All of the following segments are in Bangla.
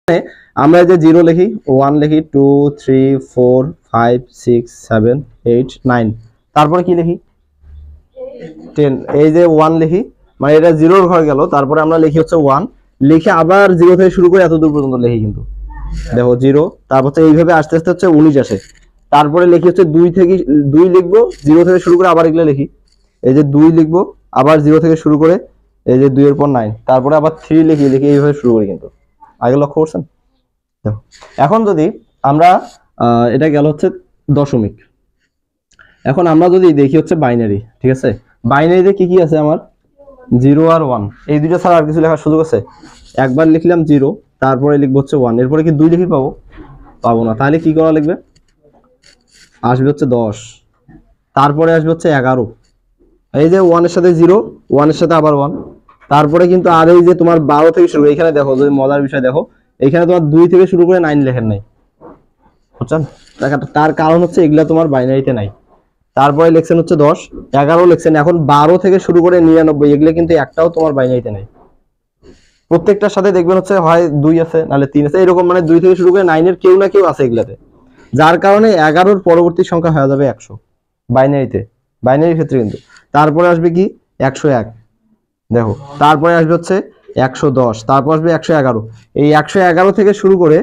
আমরা যে 0 লিখি 1 লিখি 2 3 4 5 6 7 8 9 তারপরে কি লিখি 10 এই যে 1 লিখি মানে এটা 0 এর ঘর গেল তারপরে আমরা লিখি হচ্ছে 1 লিখে আবার 0 থেকে শুরু করে এত দূর পর্যন্ত লিখি কিন্তু দেখো 0 তারপর তো এইভাবে আস্তে আস্তে হচ্ছে 19 আসে তারপরে লিখি হচ্ছে 2 থেকে 2 লিখবো 0 থেকে শুরু করে আবার এগুলা লিখি এই যে 2 লিখবো আবার 0 থেকে শুরু করে এই যে 2 এর পর 9 তারপরে আবার 3 লিখি এইভাবে শুরু করি কিন্তু আগে লক্ষ্য করছেন দেখো এখন যদি আমরা এটা গেল হচ্ছে দশমিক এখন আমরা যদি দেখি হচ্ছে বাইনারি ঠিক আছে বাইনারিতে কি কি আছে আমার 0 আর 1 এই দুটো ছাড়া আর কিছু লেখার সুযোগ আছে একবার লিখলাম 0 তারপরে লিখব হচ্ছে 1 এরপরে কি 2 লিখি পাবো না তাহলে কি করা লাগবে আসবে হচ্ছে 10 তারপরে আসবে হচ্ছে 11 এই যে 1 এর সাথে 0 1 এর সাথে আবার 1 তারপরে কিন্তু আর এই যে তোমার 12 থেকে শুরু এখানে দেখো যদি মজার বিষয় দেখো এখানে তোমার 2 থেকে শুরু করে 9 লেখেন নাই বুঝছেন তার কারণ হচ্ছে এগুলা তোমার বাইনারিতে নাই তারপরে লেখছেন হচ্ছে 10 11 লেখছেন এখন 12 থেকে শুরু করে 99 এগুলা কিন্তু একটাও তোমার বাইনারিতে নাই প্রত্যেকটার সাথে দেখবেন হচ্ছে হয় 2 আছে নালে 3 আছে এরকম মানে 2 থেকে শুরু করে 9 এর কেউ না কেউ আছে এগুলাতে যার কারণে 11 এর পরবর্তী সংখ্যা হয়ে যাবে 100 বাইনারির ক্ষেত্রে কিন্তু তারপরে আসবে কি 101 দেখো তারপরে আসবে হচ্ছে 110 তারপর আসবে 111 এই 111 থেকে শুরু করে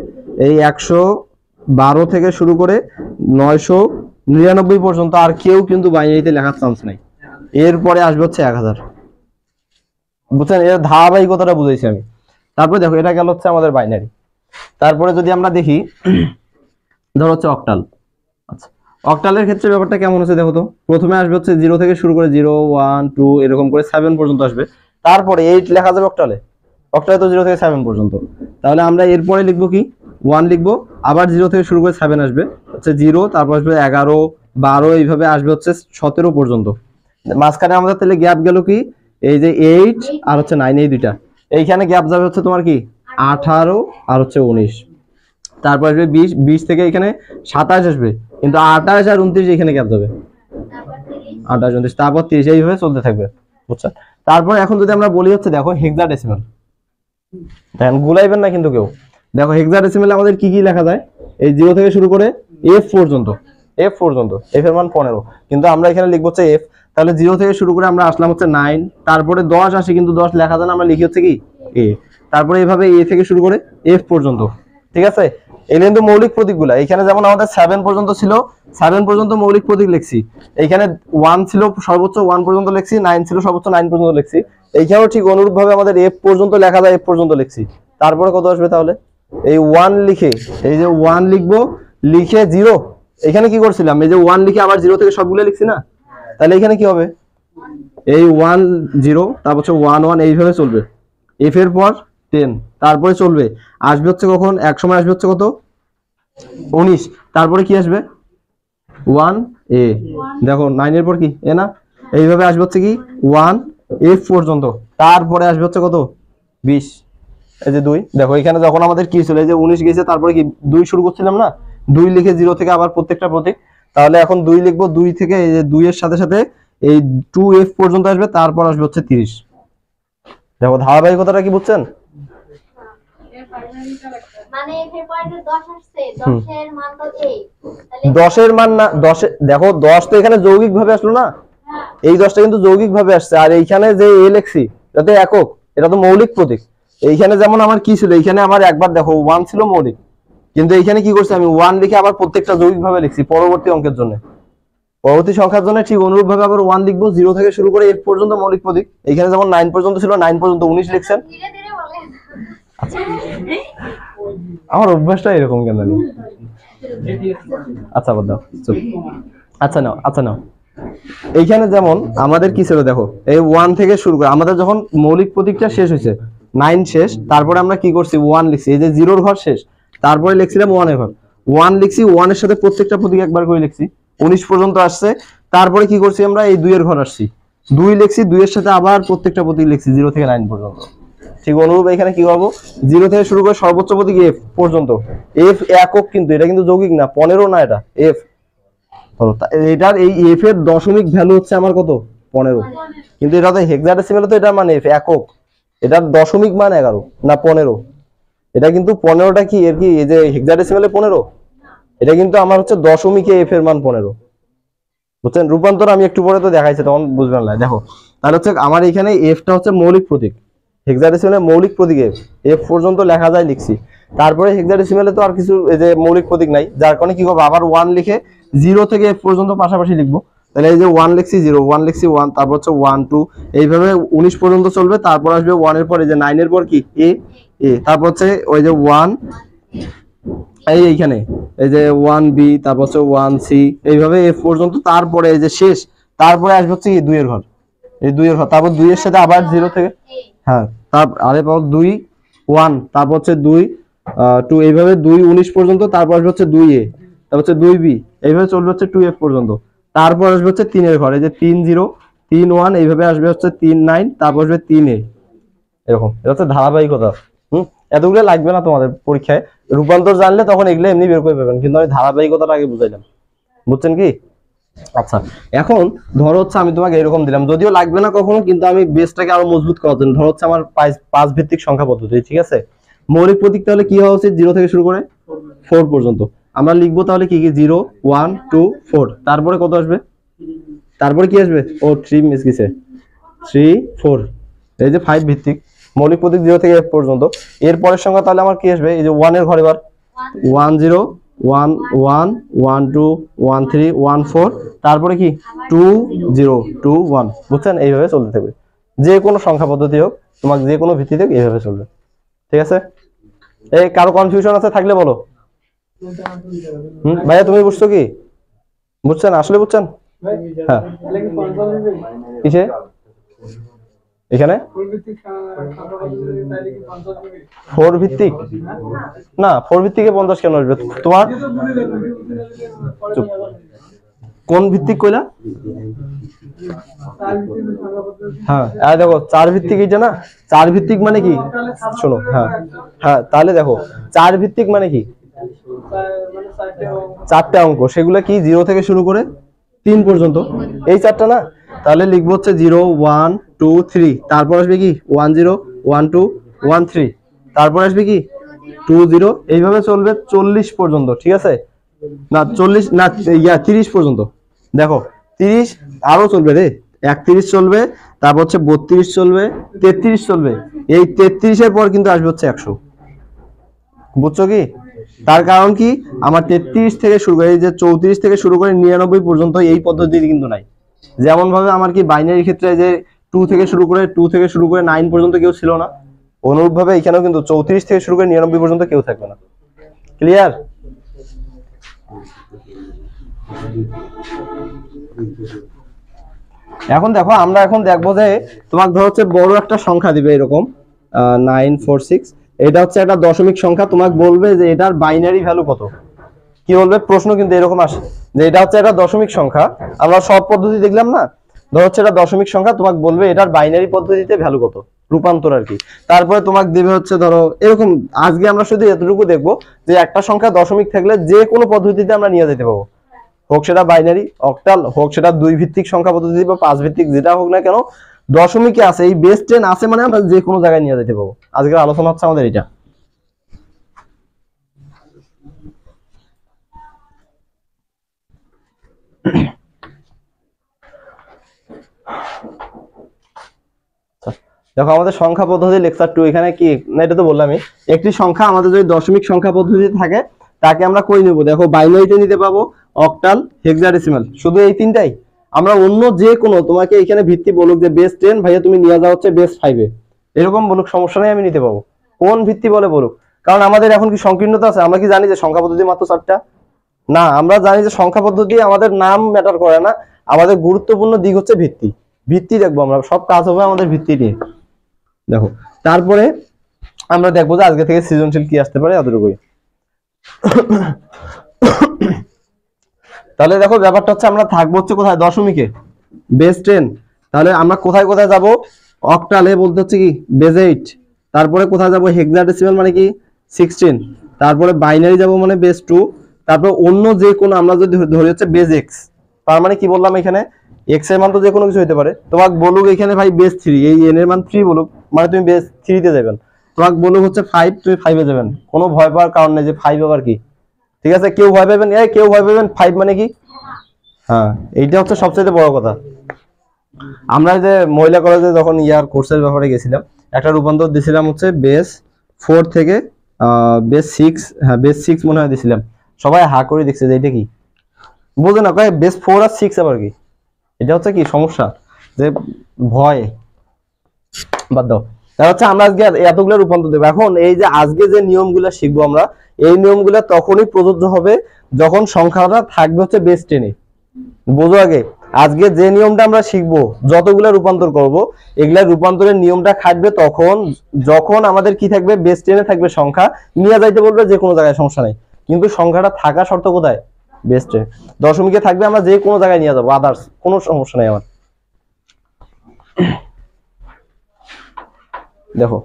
এই 112 থেকে শুরু করে 999 পর্যন্ত আর কেউ কিন্তু বাইনারিতে লেখার চান্স নাই এরপরে আসবে হচ্ছে 1000 বুঝছেন এর ধারাবাহিকতাটা বুঝাইছি আমি তারপরে দেখো এটা গেল হচ্ছে আমাদের বাইনারি তারপরে যদি আমরা দেখি ধরো হচ্ছে অক্টাল আচ্ছা অক্টালের ক্ষেত্রে ব্যাপারটা কেমন হচ্ছে দেখো তো প্রথমে আসবে হচ্ছে 0 থেকে শুরু করে 0 1 2 এরকম করে 7 পর্যন্ত আসবে তারপরে 8 লেখা যাবে অক্টালে তো 0 থেকে 7 পর্যন্ত তাহলে আমরা এরপরে লিখবো কি 1 লিখবো আবার 0 থেকে শুরু করে 7 আসবে হচ্ছে 0 তারপর আসবে 11 12 এইভাবে আসবে হচ্ছে 17 পর্যন্ত মাঝখানে আমাদের তাহলে গ্যাপ গেল কি এই যে 8 আর হচ্ছে 9 এই দুইটা এইখানে গ্যাপ যাবে হচ্ছে তোমার কি 18 আর হচ্ছে 19 তারপর আসবে 20 থেকে এখানে 27 আসবে কিন্তু 28 আর 29 এখানে গ্যাপ যাবে 28 29 তারপর 30 এইভাবে চলতে থাকবে বুঝছেন তারপর এখন যদি আমরা বলি হচ্ছে দেখো হেক্সাডেসিমাল দেখেন গুলাইবেন না কিন্তু কেউ দেখো হেক্সাডেসিমালে আমাদের কি কি লেখা যায় এই 0 থেকে শুরু করে f পর্যন্ত f এর মান 15 কিন্তু আমরা এখানে লিখব হচ্ছে f তাহলে 0 থেকে শুরু করে আমরা আসলাম হচ্ছে 9 তারপরে 10 আসে কিন্তু 10 লেখা যায় না আমরা লিখি হচ্ছে কি a তারপরে এইভাবে a থেকে শুরু করে f পর্যন্ত ঠিক আছে এই কিন্তু মৌলিক প্রতীকগুলা এখানে যেমন আমাদের 7 পর্যন্ত ছিল 7 পর্যন্ত মৌলিক প্রতীক লিখছি এইখানে 1 ছিল সর্বোচ্চ 1 পর্যন্ত লিখছি 9 ছিল সর্বোচ্চ 9 পর্যন্ত লিখছি এইখানেও ঠিক অনুরূপভাবে আমাদের f পর্যন্ত লেখা যায় f পর্যন্ত লিখছি তারপরে কত আসবে তাহলে এই 1 লিখে এই যে 1 লিখবো লিখে 0 এখানে কি করছিলাম এই যে 1 লিখে আবার 0 থেকে সবগুলো লিখছি না তাহলে এখানে কি হবে এই 1 0 তারপর হচ্ছে 1 1 এইভাবে চলবে f এর পর 10 তারপরে চলবে আসবে হচ্ছে কখন এক সময় আসবে হচ্ছে কত 19 তারপরে কি আসবে 1 a দেখো 9 এর পর কি এ না এইভাবে আসবে হচ্ছে কি 1 f পর্যন্ত তারপরে আসবে হচ্ছে কত 20 এই যে 2 দেখো এখানে যখন আমাদের কি ছিল এই যে 19 গেছে তারপরে কি 2 শুরু করছিলাম না 2 লিখে 0 থেকে আবার প্রত্যেকটা প্রতীক তাহলে এখন 2 লিখবো 2 থেকে এই যে 2 এর সাথে সাথে এই 2f পর্যন্ত আসবে তারপর আসবে হচ্ছে 30 দেখো ধারাবাহিকতাটা কি বুঝছেন মানে এর পরে 10 আসছে 10 এর মান তো a তাহলে 10 এর মান না 10 দেখো 10 তো এখানে যৌগিক ভাবে আসলো না এই 10টা কিন্তু যৌগিক ভাবে আসছে আর এইখানে যে a লিখছি এটা তো একক এটা তো মৌলিক প্রতীক এইখানে যেমন আমার কি ছিল এইখানে আমার একবার দেখো 1 ছিল মৌলিক কিন্তু এইখানে কি করছি আমি 1 লিখে আবার প্রত্যেকটা যৌগিক ভাবে লিখছি পরবর্তী অঙ্কের জন্য পরবর্তী সংখ্যার জন্য ঠিক অনুরূপ ভাবে আবার 1 লিখবো 0 থেকে শুরু করে f পর্যন্ত মৌলিক প্রতীক এইখানে যেমন 9 পর্যন্ত ছিল 9 পর্যন্ত 19 লিখছেন ধীরে ধীরে বলেন আমার অভ্যাসটা এরকম কেন জানি আচ্ছা বাদ দাও চুপ আচ্ছা নাও এইখানে যেমন আমাদের কি ছিল দেখো এই 1 থেকে শুরু করে আমাদের যখন মৌলিক প্রতীকটা শেষ হয়েছে 9 শেষ তারপরে আমরা কি করছি 1 লিখছি এই যে 0 এর ঘর শেষ তারপরে লিখছিলাম 1 এর ঘর 1 লিখছি 1 এর সাথে প্রত্যেকটা প্রতীক একবার করে লিখছি 19 পর্যন্ত আসছে তারপরে কি করছি আমরা এই 2 এর ঘর আসছি 2 লিখছি 2 এর সাথে আবার প্রত্যেকটা প্রতীক লিখছি 0 থেকে 9 পর্যন্ত ঠিক অনুরূপ এখানে কি করব 0 থেকে শুরু করে সর্বোচ্চ প্রতীক f পর্যন্ত f একক কিন্তু এটা কিন্তু যৌগিক না 15 না এটা f ধরো এটার এই f এর দশমিক ভ্যালু হচ্ছে আমার কত 15 কিন্তু এটা তো হেক্সাডেসিমালে তো এটা মানে f একক এটার দশমিক মান 11 না 15 এটা কিন্তু 15টা কি এর কি এই যে হেক্সাডেসিমালে 15, এটা কিন্তু আমার হচ্ছে দশমিকে এফ এর মান 15, বুঝছেন? রূপান্তর আমি একটু পরে তো দেখাইছি, তখন বুঝবেন না। দেখো তাহলে হচ্ছে আমার এখানে এফটা হচ্ছে মৌলিক প্রতীক, হেক্সাডেসিমালে মৌলিক প্রতীক এফ, এফ পর্যন্ত লেখা যায় লিখছি। তারপরে হেক্সাডেসিমালে তো আর কিছু এই যে মৌলিক প্রতীক নাই, যার কারণে কি করবো আবার 1 লিখে 0 থেকে এফ পর্যন্ত পাশাপাশি লিখবো। তাহলে এই যে 1 লিখছি 0, 1 লিখছি 1, তারপর হচ্ছে 1 2 এইভাবে 19 পর্যন্ত চলবে। তারপর আসবে 1 এর পর এই যে 9 এর পর কি এ এ, তারপর হচ্ছে ওই যে 1 এইখানে এই যে 1 বি, তারপর হচ্ছে 1 সি, এইভাবে এফ পর্যন্ত। তারপরে এই যে শেষ, তারপরে আসবে হচ্ছে কি 2 এর ঘর, এই 2 এর ঘর, তারপর 2 এর সাথে আবার 0 থেকে হ্যাঁ তারপর আরে পাবো 2 1, তারপর হচ্ছে 2 2, এইভাবে 2 19 পর্যন্ত। তারপর আসবে হচ্ছে 2 এ, তারপর হচ্ছে 2 বি, এইভাবে চলবে হচ্ছে 2 এফ পর্যন্ত। তারপর আসবে হচ্ছে 3 এর ঘর, এই যে 3 0 3 1, এইভাবে আসবে হচ্ছে 3 9, তারপর আসবে 3 এ, এরকম। এটা হচ্ছে ধারাবাহিকতা। এতগুলো লাগবে না তোমাদের পরীক্ষায়, রূপান্তর জানলে তখন এগুলো এমনি বের করে পাবেন, কিন্তু আমি ধারাবাহিকতাটা আগে বুঝাইলাম, বুঝছেন কি? আচ্ছা, এখন ধরো হচ্ছে আমি তোমাকে এরকম দিলাম, যদিও লাগবে না কখনো, কিন্তু আমি বেসটাকে আরো মজবুত করার জন্য। ধরো হচ্ছে আমার 5 ভিত্তিক সংখ্যা পদ্ধতি, ঠিক আছে? মৌলিক প্রতীক তাহলে কি হওয়া উচিত? 0 থেকে শুরু করে 4 পর্যন্ত। আমরা লিখবো তাহলে কি কি 0 1 2 4, তারপরে কত আসবে? তারপরে কি আসবে? ও 3 মিস গেছে, 3 4, এই যে 5 ভিত্তিক মৌলিক প্রতীক 0 থেকে f পর্যন্ত। এর পরের সংখ্যা তাহলে আমার কি আসবে? এই যে 1 এর ঘরে এবার 1 0 1 1 1 2 1 3 1 4, তারপরে কি 2 0 2 1, বুঝছেন? এইভাবে চলতে থাকবে, যে কোনো সংখ্যা পদ্ধতি হোক, তোমাকে যে কোনো ভিত্তিতে এইভাবে চলবে, ঠিক আছে? এই কারো কনফিউশন আছে থাকলে বলো। ভাইয়া তুমি বুঝছো কি? বুঝছেন? আসলে বুঝছেন? হ্যাঁ, কিসে এখানে 4 ভিত্তিক না, 4 ভিত্তিকে 50 কেন আসবে তোমার? কোন ভিত্তিক কইলা? হ্যাঁ দেখো 4 ভিত্তিক এইটা না, 4 ভিত্তিক মানে কি শোনো, হ্যাঁ হ্যাঁ, তাহলে দেখো 4 ভিত্তিক মানে কি 4টে অঙ্ক, সেগুলো কি 0 থেকে শুরু করে 3 পর্যন্ত, এই 4টা না। তাহলে লিখবো হচ্ছে 0 1 2 3, তারপর আসবে কি 1 0 1 2 1 3, তারপর আসবে কি 2 0, এইভাবে চলবে 40 পর্যন্ত, ঠিক আছে? না 40 না 30 পর্যন্ত। দেখো 30 আরো চলবে রে, 31 চলবে, তারপর হচ্ছে 32 চলবে, 33 চলবে। এই 33 এর পর কিন্তু আসবে হচ্ছে 100, বুঝছো কি? তার কারণ কি আমার 33 থেকে শুরু করে এই যে 34 থেকে শুরু করে 99 পর্যন্ত এই পদ্ধতি কিন্তু নাই। যেমন ভাবে আমার কি বাইনারি ক্ষেত্রে যে 2 থেকে শুরু করে 9 পর্যন্ত কেউ ছিল না, অনুরূপ ভাবে এখানেও কিন্তু 34 থেকে শুরু করে 99 পর্যন্ত কেউ থাকবে না। ক্লিয়ার? এখন দেখো আমরা এখন দেখবো যে তোমাকে ধর হচ্ছে বড় একটা সংখ্যা দিবে এরকম 946, এটা হচ্ছে একটা দশমিক সংখ্যা, তোমাকে বলবে যে এটার বাইনারি ভ্যালু কত। কি বলবে? প্রশ্ন কিন্তু এরকম আসে যে এটা হচ্ছে একটা দশমিক সংখ্যা, আমরা সব পদ্ধতি দেখলাম না, ধর হচ্ছে এটা দশমিক সংখ্যা, তোমাকে বলবে এটার বাইনারি পদ্ধতিতে ভ্যালু কত, রূপান্তর আর কি। তারপরে তোমাকে দেবে হচ্ছে ধরো এরকম, আজকে আমরা শুধু এতটুকু দেখবো যে একটা সংখ্যা দশমিক থাকলে যে কোনো পদ্ধতিতে আমরা নিয়ে যেতে পারবো, হোক সেটা বাইনারি অক্টাল, হোক সেটা 2 ভিত্তিক সংখ্যা পদ্ধতি বা 5 ভিত্তিক, যেটা হোক না কেন দশমিকে আছে, এই বেস 10 আছে মানে আমরা যে কোনো জায়গায় নিয়ে যেতে পারবো। আজকের আলোচনা হচ্ছে আমাদের এটা। দেখো আমাদের সংখ্যা পদ্ধতি লেকচার 2, এখানে কি না এটা তো বললামই, একটি সংখ্যা আমাদের যদি দশমিক সংখ্যা পদ্ধতি থাকে তাকে আমরা কই নেব? দেখো বাইনারিতে নিতে পাবো, অক্টাল, হেক্সাডেসিমাল, শুধু এই তিনটাই। আমরা অন্য যে কোনো, তোমাকে এখানে ভিত্তি বলুক যে বেস 10 ভাইয়া তুমি নিয়ে যাও হচ্ছে বেস 5 এ, এরকম বলুক সমস্যা নেই, আমি নিতে পাবো। কোন ভিত্তি বলে বলুক, কারণ আমাদের এখন কি সংকীর্ণতা আছে? আমরা কি জানি যে সংখ্যা পদ্ধতি মাত্র 4টা? না, আমরা জানি যে সংখ্যা পদ্ধতি আমাদের নাম ম্যাটার করে না, আমাদের গুরুত্বপূর্ণ দিক হচ্ছে ভিত্তি। ভিত্তি দেখবো আমরা, সব কাজ হবে আমাদের ভিত্তি নিয়ে। দেখো তারপরে আমরা দেখবো যে আজকে থেকে সৃজনশীল কি আসতে পারে, এতটুকুই। তাহলে দেখো ব্যাপারটা হচ্ছে আমরা থাকবো হচ্ছে কোথায়? দশমিকে, বেস 10। তাহলে আমরা কোথায় কোথায় যাব? অক্টালে বলতে হচ্ছে কি বেস 8, তারপরে কোথায় যাব? হেক্সাডেসিমাল মানে কি 16, তারপরে বাইনারি যাব মানে বেস 2, তারপর অন্য যে কোনো আমরা যদি ধরি হচ্ছে বেস x, তার মানে কি বললাম এখানে x এর মান তো যে কোনো কিছু হতে পারে। তোমাকে বলুক এখানে ভাই বেস 3, এই n এর মান 3 বলুক, মানে তুমি বেস 3 তে যাবেন। তোমাকে বলবো হচ্ছে 5, তুমি 5-এ যাবেন, কোনো ভয় পাওয়ার কারণ নেই যে 5 আবার কি। ঠিক আছে, কেউ ভয় পাবেন, কেউ ভয় পাবেন 5 মানে কি। হ্যাঁ, এইটা হচ্ছে সবচেয়ে বড় কথা। আমরা যে মহিলা কলেজে যখন ইয়ার কোর্সের ব্যাপারে গেছিলাম, একটা রূপান্তর দিছিলাম হচ্ছে বেস 4 থেকে বেস 6, হ্যাঁ বেস 6 মনে হয় দিছিলাম। সবাই হা করে দেখছে যে এটা কি, বুঝে না, কয় বেস 4 আর 6 আবার কি। এটা হচ্ছে কি সমস্যা, যে ভয়, বাদ দাও। তাহলে হচ্ছে আমরা আজকে এতগুলো রূপান্তর দেবো। এখন এই যে আজকে যে নিয়মগুলো শিখবো আমরা, এই নিয়মগুলো তখনই প্রযোজ্য হবে যখন সংখ্যাটা থাকবে হচ্ছে বেস 10-এ। বোঝো আগে, আজকে যে নিয়মটা আমরা শিখবো, যতগুলো রূপান্তর করব, এগুলা রূপান্তরের নিয়মটা খাটবে তখন যখন আমাদের কি থাকবে, বেস 10-এ থাকবে সংখ্যা, নিয়ে যাইতে বলবে যে কোনো জায়গায়, সমস্যা নাই। কিন্তু সংখ্যাটা থাকা শর্ত কোথায়, বেস 10। দশমিকে থাকবে, আমরা যে কোনো জায়গায় নিয়ে যাবো, আদার্স কোনো সমস্যা নাই আমার। দেখো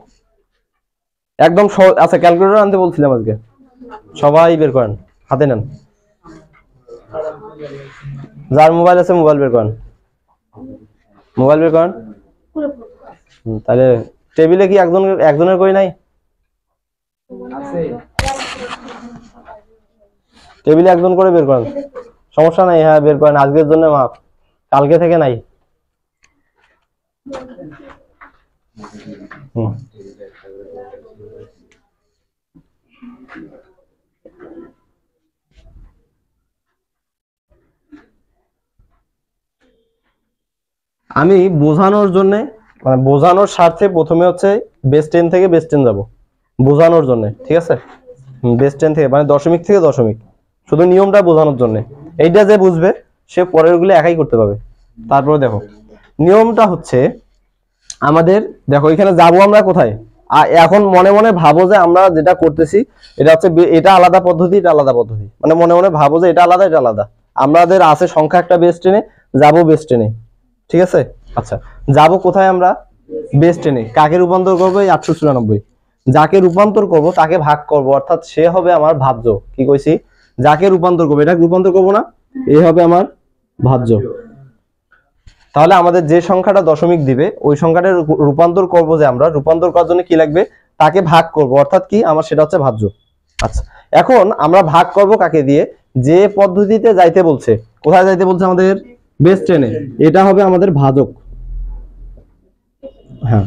একদম আচ্ছা, ক্যালকুলেটর আনতে বলছিলাম আজকে, সবাই বের করেন, হাতে নেন, যার মোবাইল আছে মোবাইল বের করেন, মোবাইল বের করেন। তাহলে টেবিলে কি একজনের কই নাই, টেবিলে একজন করে বের করেন, সমস্যা নাই, হ্যাঁ বের করেন, আজকের জন্য মাপ, কালকে থেকে নাই। আমি বোঝানোর জন্য, মানে বোঝানোর স্বার্থে প্রথমে হচ্ছে বেস 10 থেকে বেস 10 যাব, বোঝানোর জন্য, ঠিক আছে। বেস 10 থেকে মানে দশমিক থেকে দশমিক, শুধু নিয়মটা বোঝানোর জন্য। এইটা যে বুঝবে সে পরের গুলো একাই করতে পারবে। তারপরে দেখো নিয়মটা হচ্ছে আমাদের, দেখো এখানে যাবো আমরা কোথায়, এখন মনে মনে ভাবো যে আমরা যেটা করতেছি এটা হচ্ছে, এটা আলাদা পদ্ধতি, এটা আলাদা পদ্ধতি, মানে মনে মনে ভাবো যে এটা আলাদা, এটা আলাদা। আমাদের আছে সংখ্যা একটা বেস 10-এ, যাবো বেস 10-এ, ঠিক আছে। আচ্ছা, যাব কোথায় আমরা, বেস 10-এ। কাকে রূপান্তর করবো, 894। যাকে রূপান্তর করব তাকে ভাগ করব, অর্থাৎ সে হবে আমার ভাজ্য। কি কইছি, যাকে রূপান্তর করবো, এটা রূপান্তর করবো না, এ হবে আমার ভাজ্য। তাহলে আমাদের যে সংখ্যাটা দশমিক দিবে ওই সংখ্যাটা রূপান্তর করব, যে আমরা রূপান্তর করার জন্য কি লাগবে, তাকে ভাগ করব, অর্থাৎ কি আমার সেটা হচ্ছে ভাজ্য। আচ্ছা, এখন আমরা ভাগ করব কাকে দিয়ে, যে পদ্ধতিতে যাইতে বলছে, কোথায় যাইতে বলছে আমাদের, বেস 10-এ, এটা হবে আমাদের ভাজক। হ্যাঁ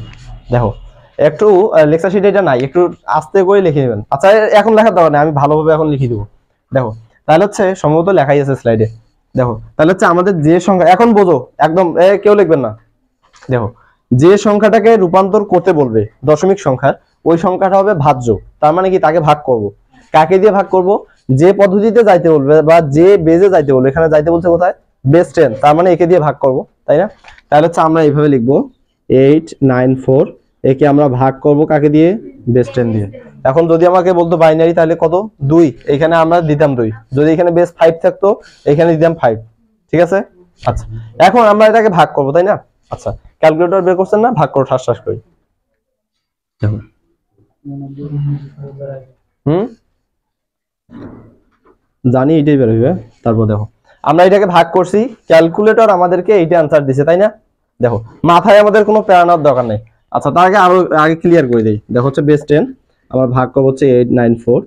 দেখো, একটু লেকচার শিটে এটা নাই, একটু আস্তে করে লিখে নেবেন। আচ্ছা, এখন লেখার দরকার নেই, আমি ভালোভাবে এখন লিখে দেবো। দেখো তাহলে হচ্ছে সম্ভবত লেখাই আছে স্লাইডে। দেখো তাহলে হচ্ছে আমাদের যে সংখ্যা, এখন বোঝো একদম, কেউ লিখবেন না। দেখো যে সংখ্যাটাকে রূপান্তর করতে বলবে দশমিক সংখ্যার, ওই সংখ্যাটা হবে ভাজ্য। তার মানে কি, তাকে ভাগ করব, কাকে দিয়ে ভাগ করব, যে পদ্ধতিতে যাইতে বলবে বা যে বেজে যাইতে বলবে, এখানে যাইতে বলছে কোথায়, বেস 10, তার মানে একে দিয়ে ভাগ করব, তাই না। তাহলে হচ্ছে আমরা এইভাবে লিখবো 894, একে আমরা ভাগ করব কাকে দিয়ে, বেস 10 দিয়ে। এখন যদি আমাকে বলতো বাইনারি, তাহলে কত, 2, এখানে আমরা দিতাম 2, যদি এখানে বেস 5 থাকতো এখানে দিতাম 5, ঠিক আছে। আচ্ছা, এখন আমরা এটাকে ভাগ করব, তাই না। আচ্ছা, ক্যালকুলেটর বের করছেন না, ভাগ করো ঠাস ঠাস করে। জানি এটাই বের হইবে। তারপর দেখো আমরা এটাকে ভাগ করছি, ক্যালকুলেটর আমাদেরকে এইটা আনসার দিছে, তাই না। দেখো মাথায় আমাদের কোনো প্যারা নেওয়ার দরকার নেই। আচ্ছা, তার আগে আরো আগে ক্লিয়ার করে দেই। দেখো হচ্ছে বেস 10, আমার ভাগ করব হচ্ছে 894।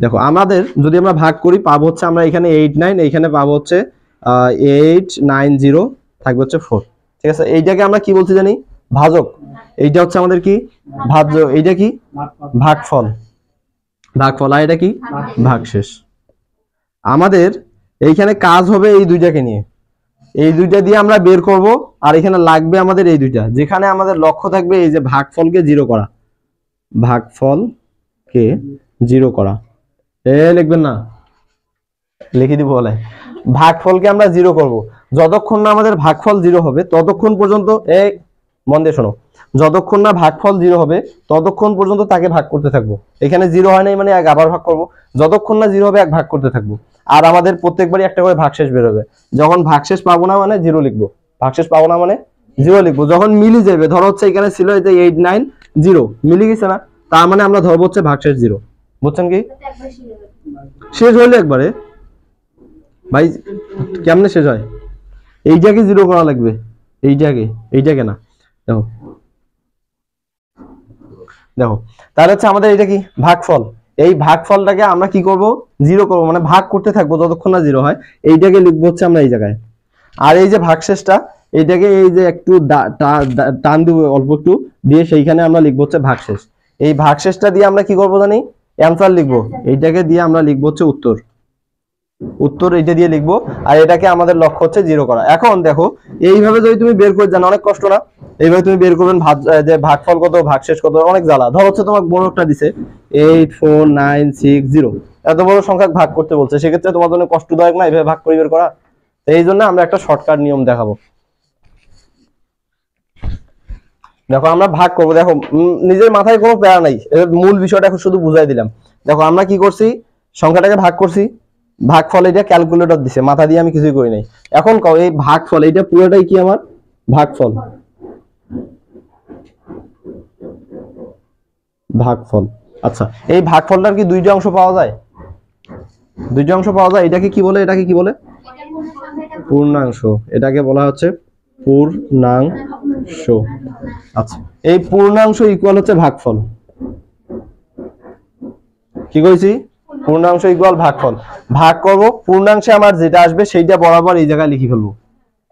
দেখো আমাদের যদি আমরা ভাগ করি পাবো হচ্ছে, আমরা এখানে 89, এইখানে পাবো হচ্ছে 890, থাকবে হচ্ছে 4, ঠিক আছে। এইটাকে আমরা কি বলছি জানি, ভাজক। এইটা হচ্ছে আমাদের কি, ভাজ্য। এইটা কি, ভাগফল, ভাগফল। আর এটা কি, ভাগশেষ। আমাদের এইখানে কাজ হবে এই দুইটাকে নিয়ে, এই দুইটা দিয়ে আমরা বের করব। আর এখানে লাগবে আমাদের এই দুইটা, যেখানে আমাদের লক্ষ্য থাকবে এই যে ভাগফলকে 0 করা, ভাগফলকে 0 করা। লিখবেন না, লিখে দিব বলে, ভাগফলকে আমরা 0 করব। যতক্ষণ না আমাদের ভাগফল 0 হবে ততক্ষণ পর্যন্ত, মন দিয়ে শোনো, যতক্ষণ না ভাগফল 0 হবে ততক্ষণ পর্যন্ত তাকে ভাগ করতে থাকবো। এখানে 0 হয় নাই মানে এক আবার ভাগ করব, যতক্ষণ না 0 হবে এক ভাগ করতে থাকবো। আর আমাদের প্রত্যেকবারই একটা করে ভাগশেষ বের হবে। যখন ভাগশেষ পাবো না মানে 0 লিখবো, ভাগশেষ পাবো না মানে 0 লিখবো। যখন মিলি যাবে, ধরো হচ্ছে এখানে ছিল এই যে 890, মিলি গেছে না, তার মানে আমরা ধরবো হচ্ছে ভাগশেষ 0। বুঝছেন কি, শেষ হইলো একবারে ভাই, কেমনে শেষ হয়, এইটাকে 0 করা লাগবে, এইটাকে না। দেখো দেখো তাহলে হচ্ছে আমাদের এটা কি ভাগফল, এই ভাগফলটাকে আমরা কি করব জিরো করব, মানে ভাগ করতে থাকবো যতক্ষণ না জিরো হয়। এইটাকে লিখবো হচ্ছে আমরা এই জায়গায়, আর এই যে ভাগশেষটা এইটাকে এই যে একটু টান দিব অল্প একটু দিয়ে সেইখানে আমরা লিখবো হচ্ছে ভাগশেষ। এই ভাগশেষটা দিয়ে আমরা কি করবো জানি অ্যান্সার লিখবো, এইটাকে দিয়ে আমরা লিখবো হচ্ছে উত্তর, উত্তর এইটা দিয়ে লিখবো। আর এটাকে আমাদের লক্ষ্য হচ্ছে জিরো করা। এখন দেখো এইভাবে যদি তুমি বের করে জানো অনেক কষ্ট না, এইভাবে তুমি বের করবেন যে ভাগফল কত ভাগশেষ কত, অনেক জ্বালা। ধর হচ্ছে তোমাকে বড় একটা দিছে 84960, এত বড় সংখ্যা ভাগ করতে বলছে, সেক্ষেত্রে তোমার জন্য কষ্টদায়ক না এইভাবে ভাগ করে বের করা। এই জন্য আমরা একটা শর্টকাট নিয়ম দেখাবো। দেখো আমরা ভাগ করবো, দেখো নিজের মাথায় কোনো প্যারা নাই, মূল বিষয়টা এখন শুধু বুঝাই দিলাম। দেখো আমরা কি করছি, সংখ্যাটাকে ভাগ করছি, ভাগফল এটা ক্যালকুলেটর দিছে, মাথা দিয়ে আমি কিছুই করি নাই। এখন কও এই ভাগফল এটা পুরোটাই কি আমার ভাগফল, ভাগফল। আচ্ছা এই ভাগফলটার কি দুইটা অংশ পাওয়া যায়? দুইটা অংশ পাওয়া যায়। এটাকে কি বলে, এটাকে কি বলে? পূর্ণাংশ। এটাকে বলা হচ্ছে পূর্ণাংশ। আচ্ছা এই পূর্ণাংশ ইকুয়াল হচ্ছে ভাগফল। কি কইছি? পূর্ণাংশ ইকুয়াল ভাগফল। ভাগ করব, পূর্ণাংশে আমার যেটা আসবে সেইটা বরাবর এই জায়গায় লিখে ফেলবো।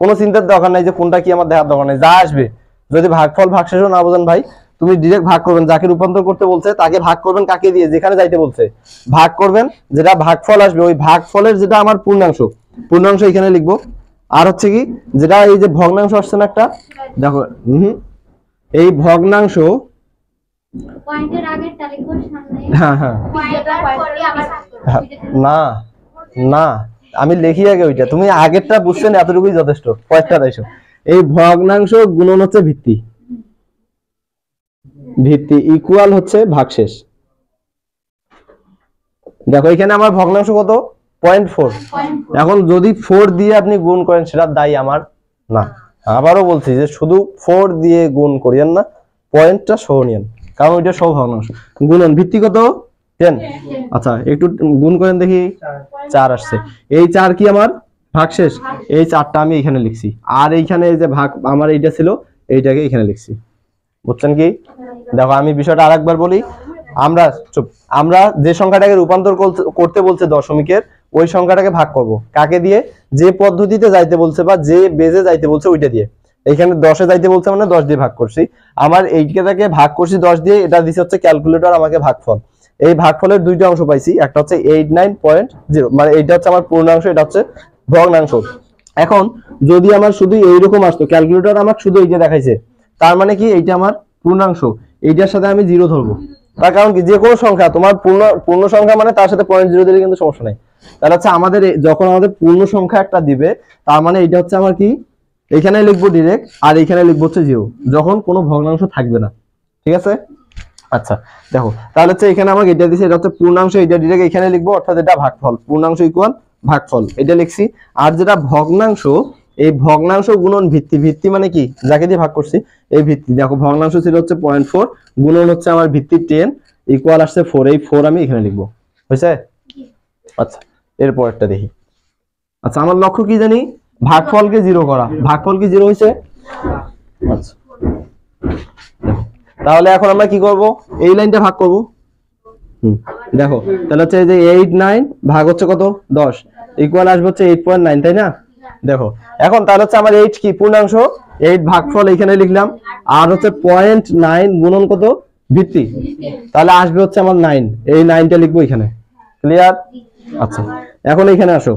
কোনো চিন্তার দরকার নাই যে কোনটা কি আমার দেখার দরকার নাই, যা আসবে। যদি ভাগফল ভাগশেষও না বোঝেন ভাই, তুমি ডিরেক্ট ভাগ করবেন, যাকে রূপান্তর করতে বলছে তাকে ভাগ করবেন, কাকে দিয়ে যেখানে যাইতে বলছে ভাগ করবেন, যেটা ভাগফল আসবে ওই ভাগফলের যেটা আমার পূর্ণাংশ, পূর্ণাংশ এখানে লিখবো। আর হচ্ছে কি যেটা এই যে ভগ্নাংশ আসছে না একটা, দেখো এই ভগ্নাংশ, হ্যাঁ হ্যাঁ না না আমি লিখি আগে ওইটা, তুমি আগেরটা বুঝছো না, এতটুকুই যথেষ্ট। পয়েন্টটা দাইছো, এই ভগ্নাংশ গুণন হচ্ছে ভিত্তি, ভিত্তি ইকুয়াল হচ্ছে ভাগশেষ। দেখো এখানে আমার ভগ্নাংশ কত 0.4। এখন যদি 4 দিয়ে আপনি গুণ করেন সেটা দায়ী আমার না। আবারও বলছি যে শুধু 4 দিয়ে গুণ করিয়েন না, পয়েন্টটা সহ নিয়েন, কারণ ওইটা সহ ভগ্নাংশ। গুণন ভিত্তি কত 10। আচ্ছা একটু গুণ করেন দেখি, 4 আসছে। এই 4 কি আমার ভাগশেষ, এই 4টা আমি এখানে লিখছি। আর এইখানে এই যে ভাগ আমার এইটা ছিল, এইটাকে এখানে লিখছি। বুঝছেন কি? দেখো আমি বিষয়টা আরেকবার বলি, আমরা যে সংখ্যাটাকে রূপান্তর করতে বলছে দশমিকের, ওই সংখ্যাটাকে ভাগ করব কাকে দিয়ে, যে পদ্ধতিতে যাইতে বলছে বা যে বেজে যাইতে বলছে ওইটা দিয়ে। এখানে 10-এ যাইতে বলছে মানে 10 দিয়ে ভাগ করছি। আমার এইটাকে ভাগ করছি 10 দিয়ে, এটা দিছে হচ্ছে ক্যালকুলেটর আমাকে ভাগফল। এই ভাগফলের দুইটা অংশ পাইছি, একটা হচ্ছে 89.0, মানে এইটা হচ্ছে আমার পূর্ণাংশ, এটা হচ্ছে ভগ্নাংশ। এখন যদি আমার শুধু এইরকম আসতো, ক্যালকুলেটর আমার শুধু এইটা দেখাইছে, তার মানে কি এইটা আমার পূর্ণাংশ, এইটার সাথে আমি 0 ধরবো। তার কারণ কি যে কোনো সংখ্যা তোমার পূর্ণ সংখ্যা মানে তার সাথে 0.0 দিলে কিন্তু সমস্যা নাই। তাহলে হচ্ছে আমাদের যখন আমাদের পূর্ণ সংখ্যা একটা দিবে, তার মানে এটা হচ্ছে আমার কি, এখানে লিখবো ডিরেক্ট, আর এখানে লিখবো হচ্ছে 0, যখন কোনো ভগ্নাংশ থাকবে না। ঠিক আছে? আচ্ছা দেখো তাহলে হচ্ছে এখানে আমাকে এটা দিছে, এটা হচ্ছে পূর্ণাংশ, এটা ডিরেক্ট এখানে লিখবো, অর্থাৎ এটা ভাগফল। পূর্ণাংশ ইকুয়াল ভাগফল, এটা লিখছি। আর যেটা ভগ্নাংশ, এই ভগ্নাংশ গুণন ভিত্তি, ভিত্তি মানে কি যাকে দিয়ে ভাগ করছি এই ভিত্তি। দেখো ভগ্নাংশ ছিল হচ্ছে 0.4, গুণন হচ্ছে আমার ভিত্তি 10, ইকুয়াল আসছে 4। এই 4 আমি এখানে লিখবো, হয়েছে? আচ্ছা এরপর একটা দেখি। আচ্ছা আমার লক্ষ্য কি জানি, ভাগফলকে 0 করা। ভাগফল কি 0 হয়েছে? আচ্ছা তাহলে এখন আমরা কি করব, এই লাইনটা ভাগ করব। দেখো তাহলে হচ্ছে এই যে 89 ভাগ হচ্ছে কত 10, ইকুয়াল আসবে হচ্ছে 8.9, তাই না? দেখো এখন তাহলে হচ্ছে আমার 8 কি পূর্ণাংশ, 8 ভাগফল এখানে লিখলাম, আর হচ্ছে 0.9 গুণন কত ভিত্তি, তাহলে আসবে হচ্ছে আমার 9, এই 9টা লিখবো এখানে। ক্লিয়ার? আচ্ছা এখন এখানে আসো।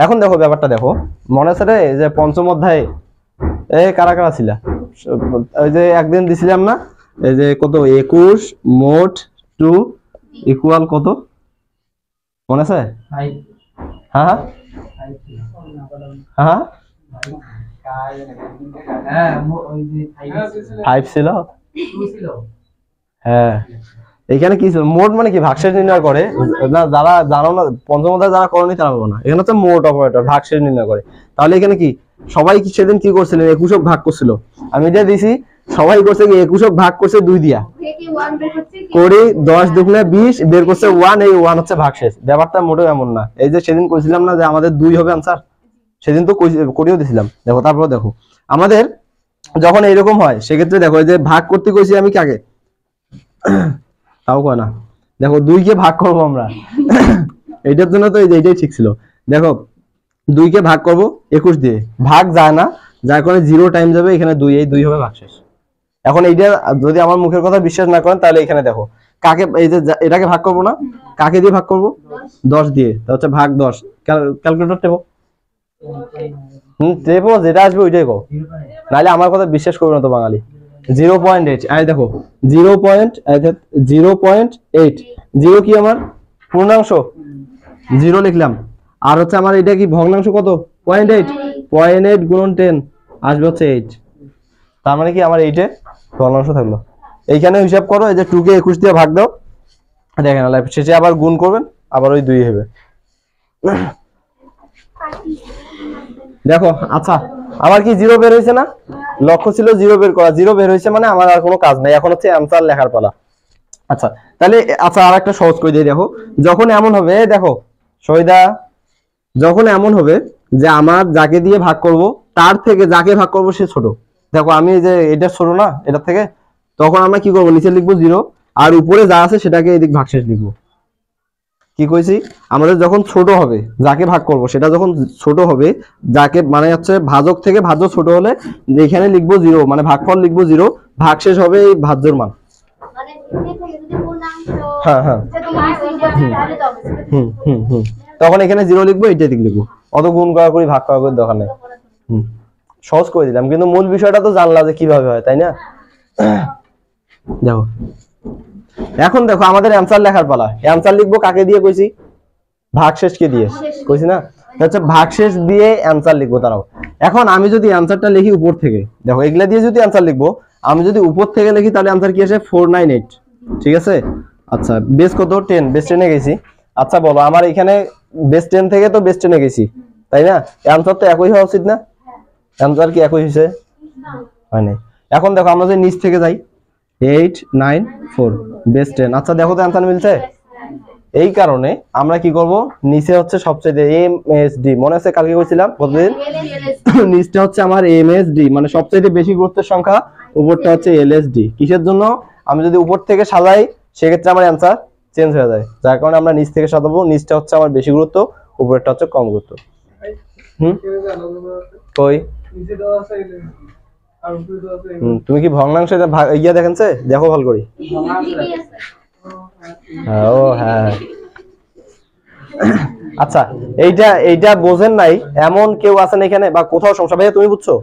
এখন দেখো ব্যাপারটা দেখো, মনে আছে রে যে পঞ্চম অধ্যায়ে এই কারা কারা ছিল, ওই যে একদিন দিছিলাম না, এই যে কত 21 মোট 2 ইকুয়াল কত মনে আছে? হ্যাঁ হ্যাঁ 5 ছিল। হ্যাঁ এখানে কি ছিল, মোট মানে কি ভাগশেষ নির্ণয় করে না, যারা জানো না পঞ্চম অধ্যায় যারা করনি তারা পাবো না। এখানে হচ্ছে মোট অপারেটর, ভাগশেষ নির্ণয় করে। তাহলে এখানে কি সবাই কি সেদিন কি করছিলেন, 21 ভাগ করছিল, আমি এটা দিছি। সবাই করছে কি 21 ভাগ করছে 2 দিয়া করে, 10 দুগুণে 20 বের করছে 1, এই 1 হচ্ছে ভাগশেষ। ব্যাপারটা মোটেও এমন না। এই যে সেদিন কইছিলাম না যে আমাদের 2 হবে आंसर, সেদিন তো করিও দিছিলাম। দেখো তারপর দেখো আমাদের যখন এইরকম হয় সেক্ষেত্রে দেখো এই যে ভাগ করতে কইছি আমি কাকে, তাও কয় না। দেখো 2 কে ভাগ করবো আমরা এইটার জন্য তো এইটাই ঠিক ছিল। দেখো 2 কে ভাগ করব 21 দিয়ে, ভাগ যায় না, যার কারণে 0 টাইম যাবে, এখানে 2, এই 2 হবে ভাগশেষ। এখন এইটা যদি আমার মুখের কথা বিশ্বাস না করেন তাহলে এখানে দেখো কাকে, এই যে এটাকে ভাগ করব না, কাকে দিয়ে ভাগ করব? 10 দিয়ে। তা হচ্ছে ভাগ 10, ক্যালকুলেটর টেপো। টেপো, যেটা আসবে ওইটাই কও, নাহলে আমার কথা বিশ্বাস করবে না তো বাঙালি। 0.8, এই দেখো 0.8, 0 কি আমার পূর্ণাংশ, 0 লিখলাম। আর হচ্ছে আমার এটা কি ভগ্নাংশ কত? 0.8, 0.8 গুণন 10 আসবে হচ্ছে 8। তার মানে কি আমার 8 এ ভগ্নাংশ থাকলো। এইখানে হিসাব করো, এই যে 2 কে 21 দিয়ে ভাগ দাও, দেখেন শেষে আবার গুণ করবেন, আবার ওই 2 হবে। দেখো আচ্ছা, আমার কি 0 বের হয়েছে না? লক্ষ্য ছিল 0 বের করা, 0 বের হয়েছে মানে আমার আর কোনো কাজ নাই, এখন হচ্ছে অ্যানসার লেখার পালা। আচ্ছা তাহলে আচ্ছা আর একটা সহজ করে দিই। দেখো যখন এমন হবে, দেখো সহিদা, যখন এমন হবে যে আমার যাকে দিয়ে ভাগ করব তার থেকে যাকে ভাগ করব সে ছোট, দেখো আমি যে এটা ছোট না এটার থেকে, তখন আমরা কি করব? নিচে লিখবো 0, আর উপরে যা আছে সেটাকে এদিক ভাগশেষ লিখবো। কি কইছি? আমাদের যখন ছোট হবে, যাকে ভাগ করব সেটা যখন ছোট হবে, যাকে মানে হচ্ছে ভাজক থেকে ভাজ্য ছোট হলে এখানে লিখবো 0, মানে ভাগফল লিখবো 0, ভাগশেষ হবে এই ভাজ্যর মান। হ্যাঁ হ্যাঁ, তখন এখানে 0 লিখবো, এইটা দিক লিখবো, অত গুণ করা করি ভাগ করা করে দরকার নেই। সহজ করে দিলাম, কিন্তু মূল বিষয়টা তো জানলা যে কিভাবে হয়, তাই না? দেখো এখন দেখো আমাদের অ্যানসার লেখার পালা। অ্যানসার লিখবো কাকে দিয়ে কইছি? ভাগশেষকে দিয়ে কইছি না? আচ্ছা ভাগশেষ দিয়ে অ্যানসার লিখবো। দাঁড়াও, এখন আমি যদি অ্যানসারটা লিখি উপর থেকে, দেখো এগুলা দিয়ে যদি অ্যানসার লিখবো, আমি যদি উপর থেকে লিখি তাহলে অ্যানসার কি আসে? 498, ঠিক আছে? আচ্ছা বেস কত? 10, বেস 10 এ গেছি। আচ্ছা বলো, আমার এখানে বেস 10 থেকে তো বেস 10 এ গেছি, তাই না? অ্যানসার তো একই হওয়া উচিত না? অ্যানসার কি একই হয়েছে? হয় নাই। এখন দেখো আমরা যদি নিচ থেকে যাই, 8 9 4 বেস 10, আচ্ছা দেখো তো অ্যানসার মিলছে? এই কারণে আমরা কি করব? নিচে হচ্ছে সবচেয়ে এমএসডি, মনে আছে কালকে কইছিলাম কতদিন? নিচটা হচ্ছে আমার এমএসডি, মানে সবচেয়ে বেশি গুরুত্বের সংখ্যা, উপরটা হচ্ছে এলএসডি। কিসের জন্য? আমি যদি উপর থেকে সাজাই সেক্ষেত্রে আমার অ্যানসার চেঞ্জ হয়ে যায়, যার কারণে আমরা নিচ থেকে সাজাবো। নিচটা হচ্ছে আমার বেশি গুরুত্ব, উপরেরটা হচ্ছে কম গুরুত্ব। কই তুমি কি ভগ্নাংশ ইয়া দেখেনছে? দেখো ভালো করি। ও হ্যাঁ, আচ্ছা এইটা বোঝেন নাই এমন কেউ আছেন এখানে, বা কোথাও সমস্যা? ভাইয়া তুমি বুঝছো?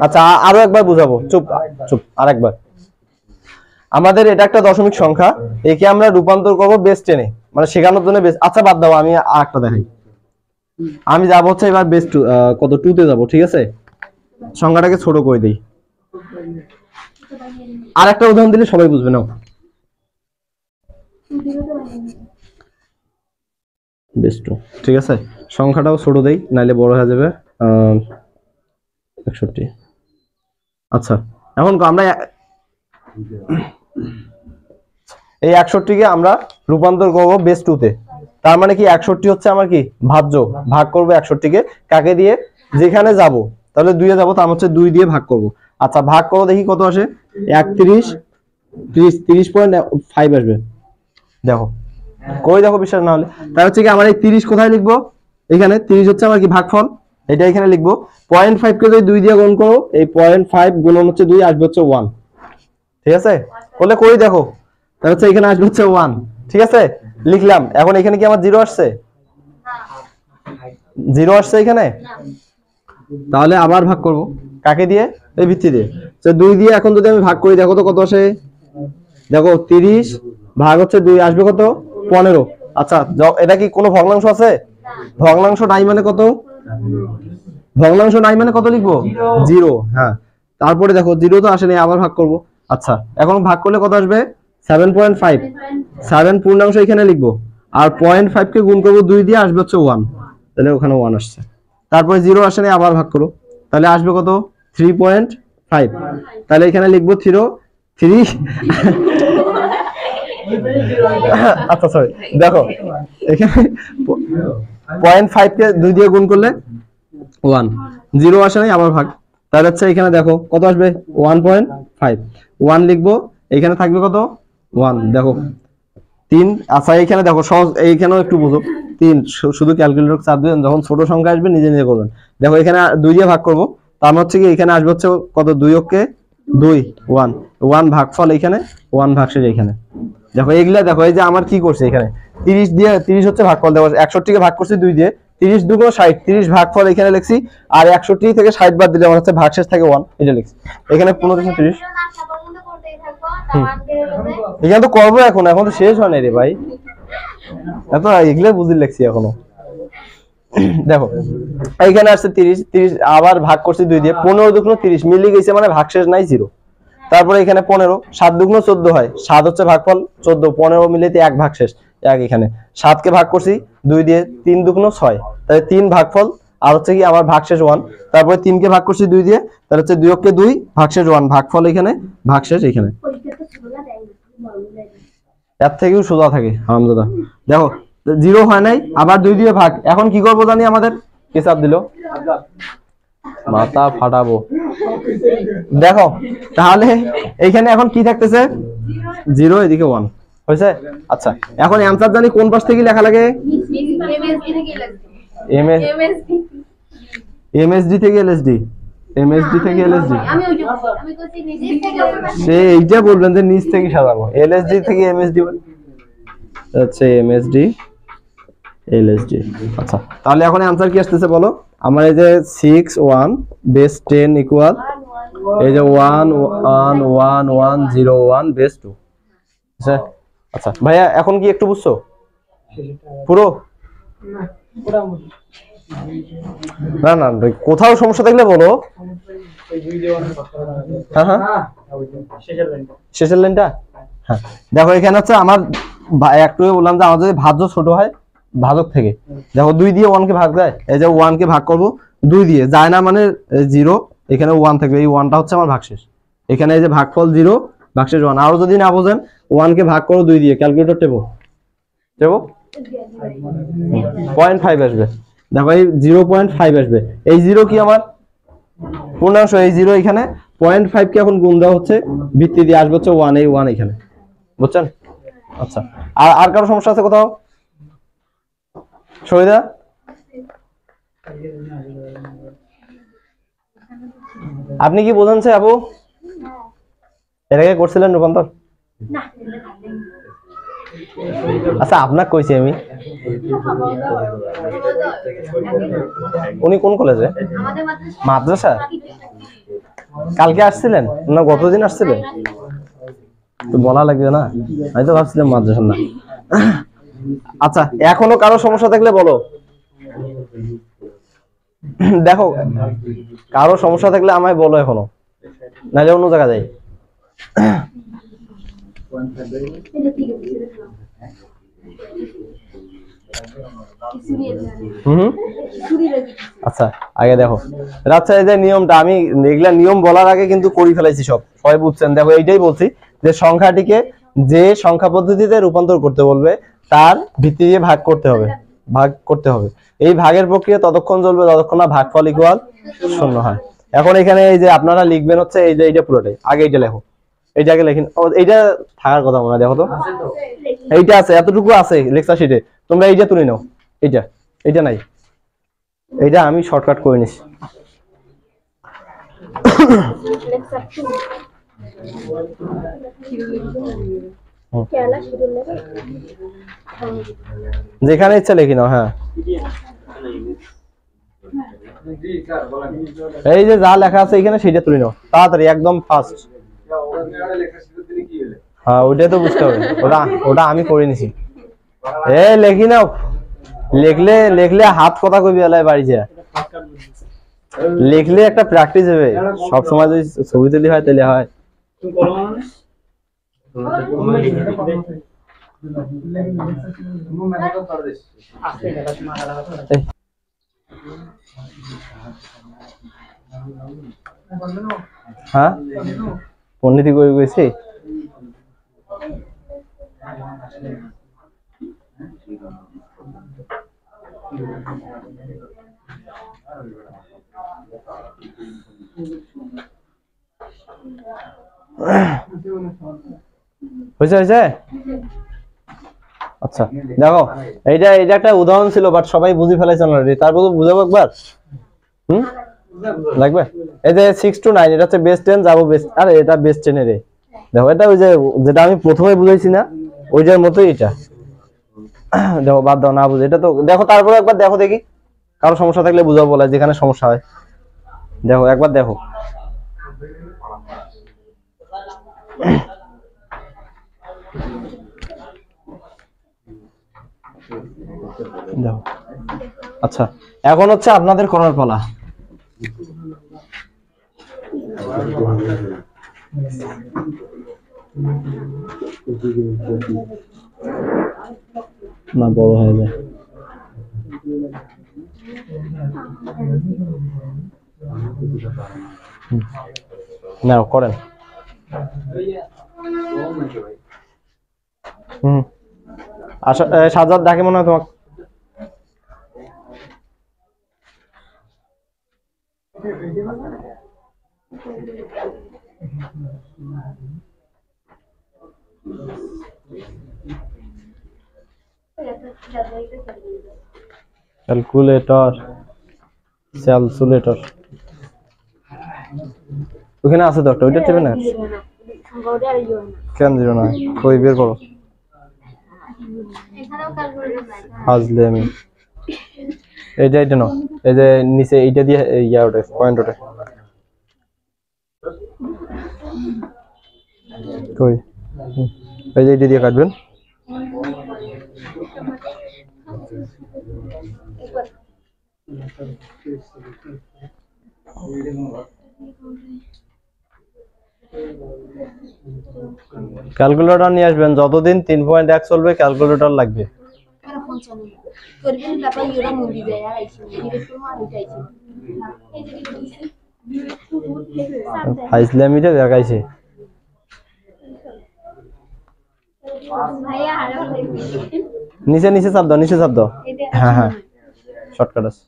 আচ্ছা আরো একবার বুঝাবো, চুপ চুপ, আরেকবার। আমাদের এটা একটা দশমিক সংখ্যা, একে আমরা রূপান্তর করবো বেস 10 এ, মানে শেখানোর জন্য বেস। আচ্ছা বাদ দাও, আমি আরেকটা দেখাই। আমি যাবো হচ্ছে এবার বেস 2, কত 2 তে যাবো, ঠিক আছে? সংখ্যাটাকে ছোট করে দিই। আর একটা উদাহরণ দিলে সবাই বুঝবে না। বেস 2, ঠিক আছে? সংখ্যাটাও ছোট দেই, নাইলে বড় হয়ে যাবে। 61। আচ্ছা এখন আমরা এই 61 কে আমরা রূপান্তর করব বেস 2 তে। তার মানে কি 61 হচ্ছে আমার কি ভাজ্য, ভাগ করব 61 কে কাকে দিয়ে? যেখানে যাব, তাহলে 2 এ যাব, তার হচ্ছে 2 দিয়ে ভাগ করব। আচ্ছা ভাগ করো দেখি কত আসে? 30.5 আসবে। দেখো কই, দেখো বিশ্বাস না হলে, তার হচ্ছে কি আমার এই 30 কোথায় লিখবো? এখানে 30 হচ্ছে আমার কি ভাগফল, এটা এখানে লিখবো। 0.5 কে যদি 2 দিয়ে গুণ করো, এই 0.5 গুণন হচ্ছে 2 আসবে হচ্ছে 1, ঠিক আছে? বলে কই দেখো, তার হচ্ছে এখানে আসবে হচ্ছে 1, ঠিক আছে? লিখলাম। এখন এখানে কি আমার 0 আসছে? 0 আসছে এখানে, তাহলে আবার ভাগ করব কাকে দিয়ে? এই ভিত্তি দিয়ে। তো 2 দিয়ে এখন যদি আমি ভাগ করি, দেখো তো কত আসে? দেখো 30 ভাগ হচ্ছে 2 আসবে কত? 15। আচ্ছা এটা কি কোনো ভগ্নাংশ আছে? ভগ্নাংশ নাই মানে কত? ভগ্নাংশ নাই মানে কত লিখবো? 0। হ্যাঁ, তারপরে দেখো 0 তো আসেনি, আবার ভাগ করব। আচ্ছা এখন ভাগ করলে কত আসবে? 7.5। 7 পূর্ণাংশ এখানে লিখবো, আর 0.5 কে গুণ করব 2 দিয়ে, আসবে হচ্ছে 1, তাহলে ওখানে 1 আসছে। তারপরে 0 আসেনি, আবার ভাগ করো, তাহলে আসবে কত? 3.5, তাহলে এখানে লিখবো 3। আচ্ছা সরি, দেখো এখানে 0.5 কে 2 দিয়ে গুণ করলে 1, 0 আসে নাই, আবার ভাগ, তাহলে হচ্ছে এখানে দেখো কত আসবে? 1.5। 1 লিখবো, এখানে থাকবে কত 1। দেখো 3। আচ্ছা এইখানে দেখো সহজ, এইখানেও একটু বুঝো। 3 শুধু ক্যালকুলেটর চাপ দিবেন, যখন ছোট সংখ্যা আসবে নিজে নিজে করবেন। দেখো এখানে 2 দিয়ে ভাগ করব, তার মানে হচ্ছে কি এখানে আসবে হচ্ছে কত, 2 অক্ষে 2 1 1 ভাগফল এখানে 1 ভাগশেষ এখানে। দেখো এগুলা দেখো, এই যে আমার কি করছে এখানে 30 দিয়ে, 30 হচ্ছে ভাগফল। দেখো 61 কে ভাগ করছি 2 দিয়ে, 30 2 60, 30 ভাগফল এখানে লিখছি, আর 61 থেকে 60 বাদ দিলে আমার হচ্ছে ভাগশেষ থাকে 1, এটা লিখছি এখানে 15 30। এখানে তো করবো এখন, এখন তো শেষ হয় না রে ভাই, এত এগুলো বুঝি লিখছি এখনো। দেখো এইখানে আসছে 30, 30 আবার ভাগ করছি 2 দিয়ে, 15 2 30 মিলে গেছে, মানে ভাগশেষ নাই 0। তারপরে এখানে 15, 7 2 14 হয়, 7 হচ্ছে ভাগফল 14, 15 মিলেতে 1 ভাগশেষ 1 এখানে। 7 কে ভাগ করছি 2 দিয়ে, 3 2 6, তাহলে 3 ভাগফল, আর হচ্ছে কি আমার ভাগশেষ 1। তারপরে 3 কে ভাগ করছি 2 দিয়ে, তাহলে হচ্ছে 2 অক্ষে 2 ভাগশেষ 1, ভাগফল এখানে ভাগশেষ এখানে। এর থেকেও সোজা থাকে হারামজাদা। দেখো 0 হয় নাই, আবার 2 দিয়ে ভাগ। এখন কি করবো জানি, আমাদের কে চাপ দিল, মাথা ফাটাবো। দেখো তাহলে এইখানে এখন কি থাকতেছে 0, এদিকে 1 হয়েছে। আচ্ছা এখন অ্যানসার জানি কোন পাশ থেকে লেখা লাগে, এমএসডি থেকে এলএসডি, এমএসডি থেকে এলএসডি। সে এইটা বলবেন যে নিচ থেকে সাজাবো, এলএসডি থেকে এমএসডি, আচ্ছা এমএসডি এলএসডি। আচ্ছা তাহলে এখন অ্যানসার কি আসতেছে বলো, আমার এই যে 6 1 বেস 10 ইকুয়াল এই যে 1 1 1 1 0 1 বেস 2। আচ্ছা আচ্ছা ভাইয়া এখন কি একটু বুঝছো পুরো? না না কোথাও সমস্যা থাকলে বলো। হ্যাঁ হ্যাঁ শেষের লাইনটা, হ্যাঁ দেখো এখানে হচ্ছে আমার একটু বললাম যে আমার যদি ভাজ্য ছোট হয় ভাজক থেকে, দেখো 2 দিয়ে 1 কে ভাগ যায়, এই যে 1 কে ভাগ করব 2 দিয়ে যায় না, মানে 0, এখানে 1 থাকবে, এই 1টা হচ্ছে আমার ভাগশেষ। এখানে এই যে ভাগফল 0 ভাগশেষ 1। আরো যদি না বোঝেন 1 কে ভাগ করো 2 দিয়ে, ক্যালকুলেটর টেপো টেপো 0.5 আসবে। দেখো এই 0.5 আসবে, এই 0 কি আমার পূর্ণাংশ, এই 0 এখানে 0.5 কে এখন গুণ দেওয়া হচ্ছে ভিত্তি দিয়ে, আসবে হচ্ছে 1, এই 1 এখানে, বুঝছেন? আচ্ছা আর আর কারো সমস্যা আছে কোথাও? শহীদা আপনি কি বোঝানছে আপু, এর আগে করছিলেন রূপান্তর? আচ্ছা আপনাকে কইছি আমি, উনি কোন কলেজে? মাদ্রাসা। কালকে আসছিলেন না গতদিন আসছিলেন? তো বলা লাগবে না, আমি তো ভাবছিলাম মাদ্রাসা না। আচ্ছা এখনো কারো সমস্যা থাকলে বলো। দেখো কারো সমস্যা থাকলে আমায় বলো এখনো, নাহলে অন্য জায়গা যাই। আচ্ছা আগে দেখো আচ্ছা এই যে নিয়মটা, আমি এগুলা নিয়ম বলার আগে কিন্তু করে ফেলাইছি সব, সবাই বুঝছেন। দেখো এইটাই বলছি যে সংখ্যাটিকে যে সংখ্যা পদ্ধতিতে রূপান্তর করতে বলবে তার ভিত্তি দিয়ে ভাগ করতে হবে, ভাগ করতে হবে। এই ভাগের প্রক্রিয়া ততক্ষণ চলবে যতক্ষণ না ভাগফল ইকুয়াল 0 হয়। এখন এখানে এই যে আপনারা লিখবেন হচ্ছে এই যে এইটা পুরোটাই, আগে এইটা লেখো, এইটাকে লেখেন, এইটা থাকার কথা মনে হয়, দেখো তো এইটা আছে, এতটুকু আছে লেকচার শিটে, তোমরা এইটা তুলে নাও, এইটা এইটা নাই, এইটা আমি শর্টকাট করে নিছি। যেখানে ইচ্ছা লিখি নাও। হ্যাঁ এই যে যা লেখা আছে এখানে সেটা তুলে নাও তাড়াতাড়ি, একদম ফাস্ট। হ্যাঁ ওইটাই তো বুঝতে হবে, ওটা ওটা আমি করে নিছি। এ লেখি নাও, লিখলে লিখলে হাত কথা কইবি এলাই বাড়ি যা, লিখলে একটা প্র্যাকটিস হবে। সব সময় যদি ছবি তুলি হয় তাহলে হয়। হ্যাঁ পণ্ডিতি করে গেছি। হয়েছে হয়েছে। আচ্ছা দেখো, এইটা একটা উদাহরণ ছিল, বাট সবাই বুঝে ফেলাইছে অলরেডি। তারপর বুঝাবো একবার, লাগবে। এই যে 6 to 9 এটা হচ্ছে বেস 10 যাবো বেস, আরে এটা বেস 10 এর। দেখো এটা ওই যে যেটা আমি প্রথমে বুঝাইছি না, ওইটার মতোই এটা। দেখো বাদ দাও, না বুঝে এটা তো দেখো, তারপরে একবার দেখো দেখি, কারো সমস্যা থাকলে বুঝাবো, বলা যেখানে সমস্যা হয়। দেখো একবার দেখো, দেখো। আচ্ছা এখন হচ্ছে আপনাদের করার পালা। না বড় হয়ে যায়, না করেন। আচ্ছা সাজাদ ডাকে মনে হয় তোমাকে। ক্যালকুলেটর, ক্যালকুলেটর ওখানে আছে তো একটা, ওইটা টিপে না কেন দিল না, কই বের করো। হাজলে আমি এইটা এটা নাও, এই যে নিচে এইটা দিয়ে ইয়া ওঠে, পয়েন্ট ওঠে। কই এই যে এইটা দিয়ে কাটবেন। ক্যালকুলেটর নিয়ে আসবেন, যতদিন 3.1 চলবে ক্যালকুলেটর লাগবে। ফাইজলামিটা দেখাইছে। নিচে নিচে চাপ দাও, নিচে চাপ দাও। হ্যাঁ হ্যাঁ শর্টকাট আছে।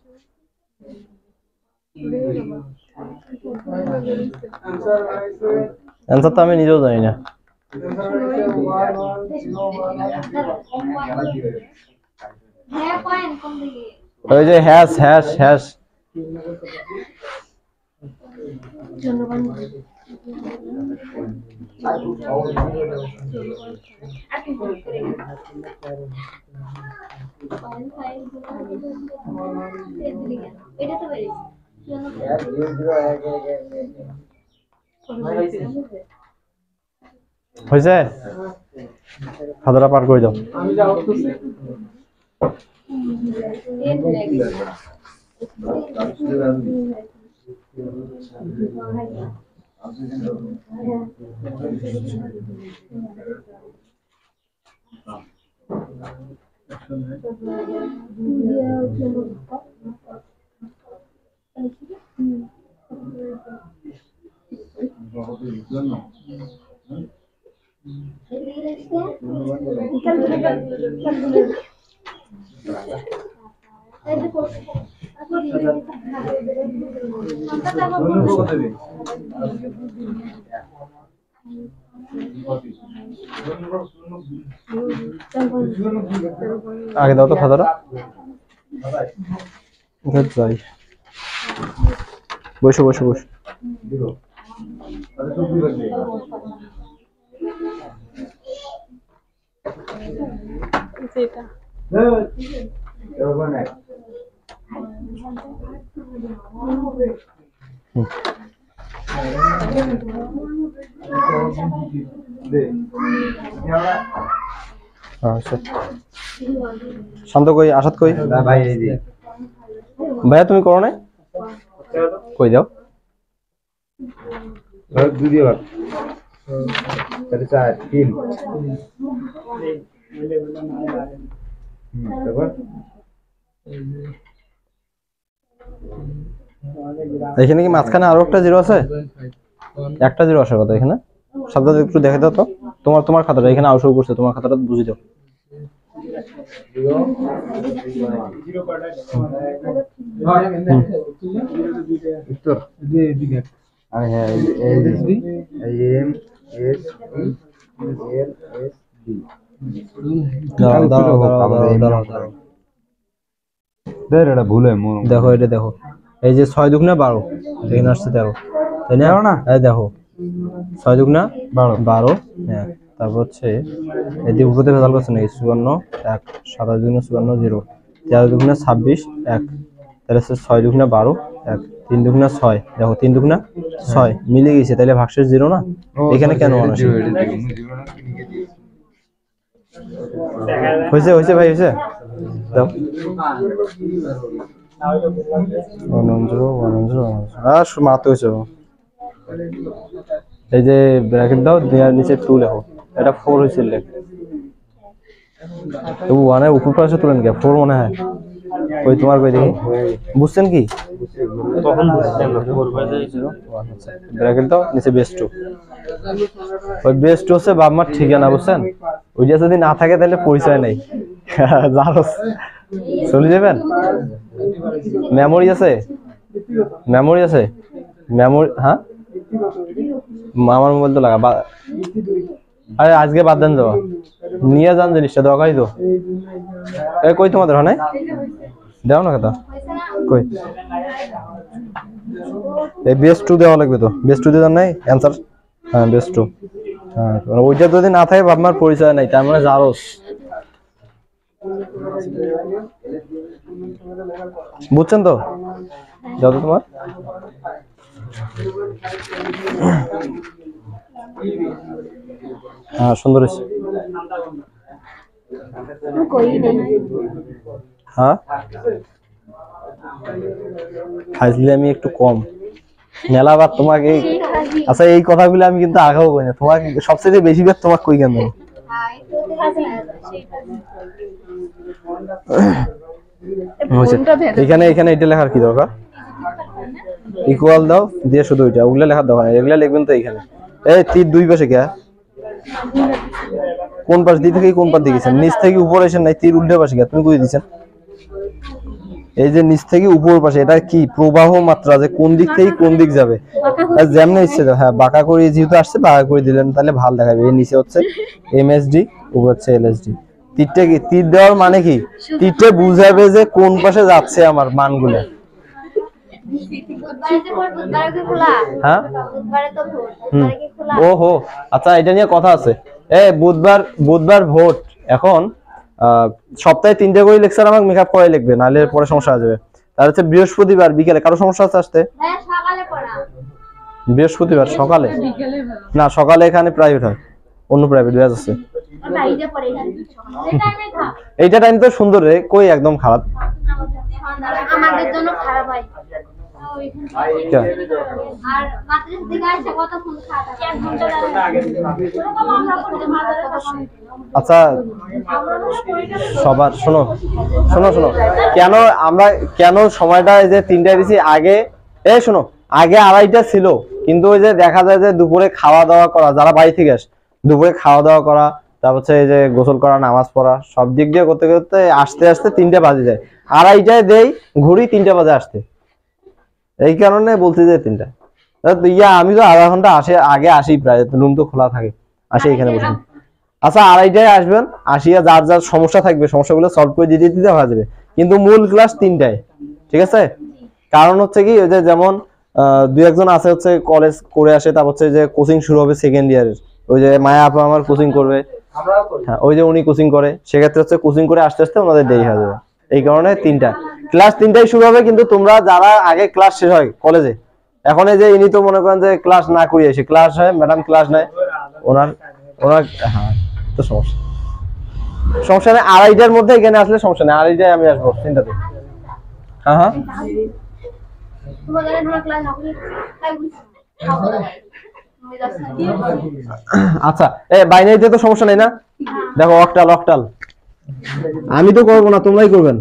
অ্যান্সার তো আমি নিজেও জানি না। ওই যে হ্যাশ হ্যাশ হ্যাশ। হয়েছে, খাতাটা পার করে দাও। আগে দাও তো খাতাটা, যাই বসো বসো বসো। শান্ত কই, আসাদ কই? ভাইয়া তুমি করো নাই, কই দাও। এখানে কি মাঝখানে আরো একটা জিরো আছে? একটা জিরো আসার কথা এখানে। শব্দ একটু দেখে দাও তো, তোমার তোমার খাতাটা এখানে আউট করছে, তোমার খাতাটা বুঝে দাও। দেখো এটা দেখো, এই যে 6 দুগুণে 12, এখানে আসছে 13, তাই না? এই দেখো 6 দুগুণে 12, হ্যাঁ। তারপর হচ্ছে এদিকে উপরে ভেজাল করছে নাকি, 54 1, 27 দুগুণে 54 0, 13 দুগুণে 26 1, তাহলে 6 দুগুণে 12 1, 3 দুগুণে 6, দেখো 3 দুগুণে 6 মিলে গেছে, তাহলে ভাগশেষ 0 না? এখানে কেন আসে? হয়েছে হয়েছে ভাই, হয়েছে। দাও 110 মারতে হয়েছে। এই যে ব্র্যাকেট দাও, দেওয়ার নিচে 2 লেখো, এটা 4 হয়েছিল লেখ। তবু 1 এর উপর পাশে তুলেন কে 4 মনে হয়। ওই তোমার কই দেখি, বুঝছেন কি তখন বুঝছেন না 4 বাজে ছিল। আচ্ছা ব্র্যাকেট দাও, নিচে বেস 2। ওই বেস 2 হচ্ছে বাপ মার ঠিকানা, বুঝছেন? ওইটা যদি না থাকে তাহলে পরিচয় নাই। জানোস চলে যাবেন। মেমোরি আছে, মেমোরি আছে, মেমোরি, হ্যাঁ আমার মোবাইল তো লাগা। আরে আজকে বাদ দেন, যাওয়া নিয়ে যান জিনিসটা, দরকারই তো। এ কই তোমাদের হয় নাই, দেও না কথা কই। এই বেস 2 দেওয়া লাগবে তো, বেস 2 দেওয়া নাই অ্যানসার। হ্যাঁ বেস 2, হ্যাঁ ওইটা যদি না থাকে বাপ মার পরিচয় নাই, তার মানে জারোস। বুঝছেন তো? যত তোমার হ্যাঁ সুন্দর হয়েছে। হ্যাঁ ফাইজলি আমি একটু কম মেলাবার তোমাকে। আচ্ছা এই কথাগুলো আমি কিন্তু আগেও কই না তোমাকে, সবচেয়ে বেশি বার তোমাকে কই কেন? এখানে এখানে এটা লেখার কি দরকার? ইকুয়াল দাও দিয়ে শুধু ওইটা, ওগুলা লেখার দরকার নেই, এগুলা লিখবেন তো এইখানে। এই তীর দুই পাশে কে, কোন পাশ দিয়ে থেকে কোন পাশ দিয়ে গেছেন? নিচ থেকে উপর এসে নাই, তীর উল্টে পাশে কে, তুমি কই দিছেন? এই যে নিচ থেকে উপর পাশে, এটা কি প্রবাহ মাত্রা, যে কোন দিক থেকে কোন দিক যাবে যেমন ইচ্ছে। হ্যাঁ বাঁকা করে যেহেতু আসছে বাঁকা করে দিলেন তাহলে ভালো দেখাবে। এই নিচে হচ্ছে এমএসডি, উপর হচ্ছে এলএসডি। তীরটা কি, তীর দেওয়ার মানে কি, তীরটা বুঝাবে যে কোন পাশে যাচ্ছে আমার মানগুলো। হ্যাঁ ওহো আচ্ছা, এটা নিয়ে কথা আছে। বুধবার বুধবার ভোট। এখন সপ্তাহে 3টে করে লেকচার আমাকে মেকআপ করে লিখবে, নাহলে পরে সমস্যা হয়ে যাবে। তার হচ্ছে বৃহস্পতিবার বিকেলে, কারো সমস্যা আছে আসতে? বৃহস্পতিবার সকালে না, সকালে এখানে প্রাইভেট হয়, অন্য প্রাইভেট ব্যাচ আছে। এইটা টাইম তো সুন্দর রে, কই একদম খারাপ? আমাদের জন্য খারাপ হয়। আচ্ছা সবার শোনো শোনো শোনো, কেন আমরা কেন সময়টা এই যে 3টায় দিছি আগে? শোনো, আগে 2:30টা ছিল, কিন্তু ওই যে দেখা যায় যে দুপুরে খাওয়া দাওয়া করা, যারা বাড়ি থেকে আসে দুপুরে খাওয়া দাওয়া করা, তারপর হচ্ছে এই যে গোসল করা, নামাজ পড়া, সব দিক দিয়ে করতে করতে আসতে আসতে 3টা বাজে যায়। 2:30টায় দেই ঘুরি, 3টা বাজে আসতে। এই কারণে বলছি যে 3টা। আমি তো আধা ঘন্টা আগে আসি, প্রায় রুম তো খোলা থাকে, আসি এখানে বসে। আচ্ছা 2:30টায় আসবেন, আসিয়া যার যার সমস্যা থাকবে সমস্যাগুলো সলভ করে দিয়ে দিতে হয়ে যাবে, কিন্তু মূল ক্লাস 3টায়, ঠিক আছে? কারণ হচ্ছে কি, ওই যে যেমন 2-1জন আছে হচ্ছে কলেজ করে আসে, তারপর হচ্ছে যে কোচিং শুরু হবে সেকেন্ড ইয়ারের, ওই যে মায়া আপা আমার কোচিং করবে, হ্যাঁ ওই যে উনি কোচিং করে, সেক্ষেত্রে হচ্ছে কোচিং করে আসতে আসতে ওনাদের দেরি হয়ে যাবে। এই কারণে 3টা ক্লাস 3টায় শুরু হবে। কিন্তু তোমরা যারা আগে ক্লাস শেষ হয় কলেজে, এখন এই যে ইনি তো মনে করেন যে ক্লাস না করে এসে ক্লাস হয়, ম্যাডাম ক্লাস নেয় ওনার ওনার হ্যাঁ তো সমস্যা নেই। 2:30টার মধ্যে এখানে আসলে সমস্যা নেই, 2:30টায় আমি আসবো, চিন্তা নেই। হ্যাঁ হ্যাঁ আচ্ছা বাইনারিতে তো সমস্যা নেই না? দেখো অক্টাল অক্টাল আমি তো করবো না, তোমরাই করবেন।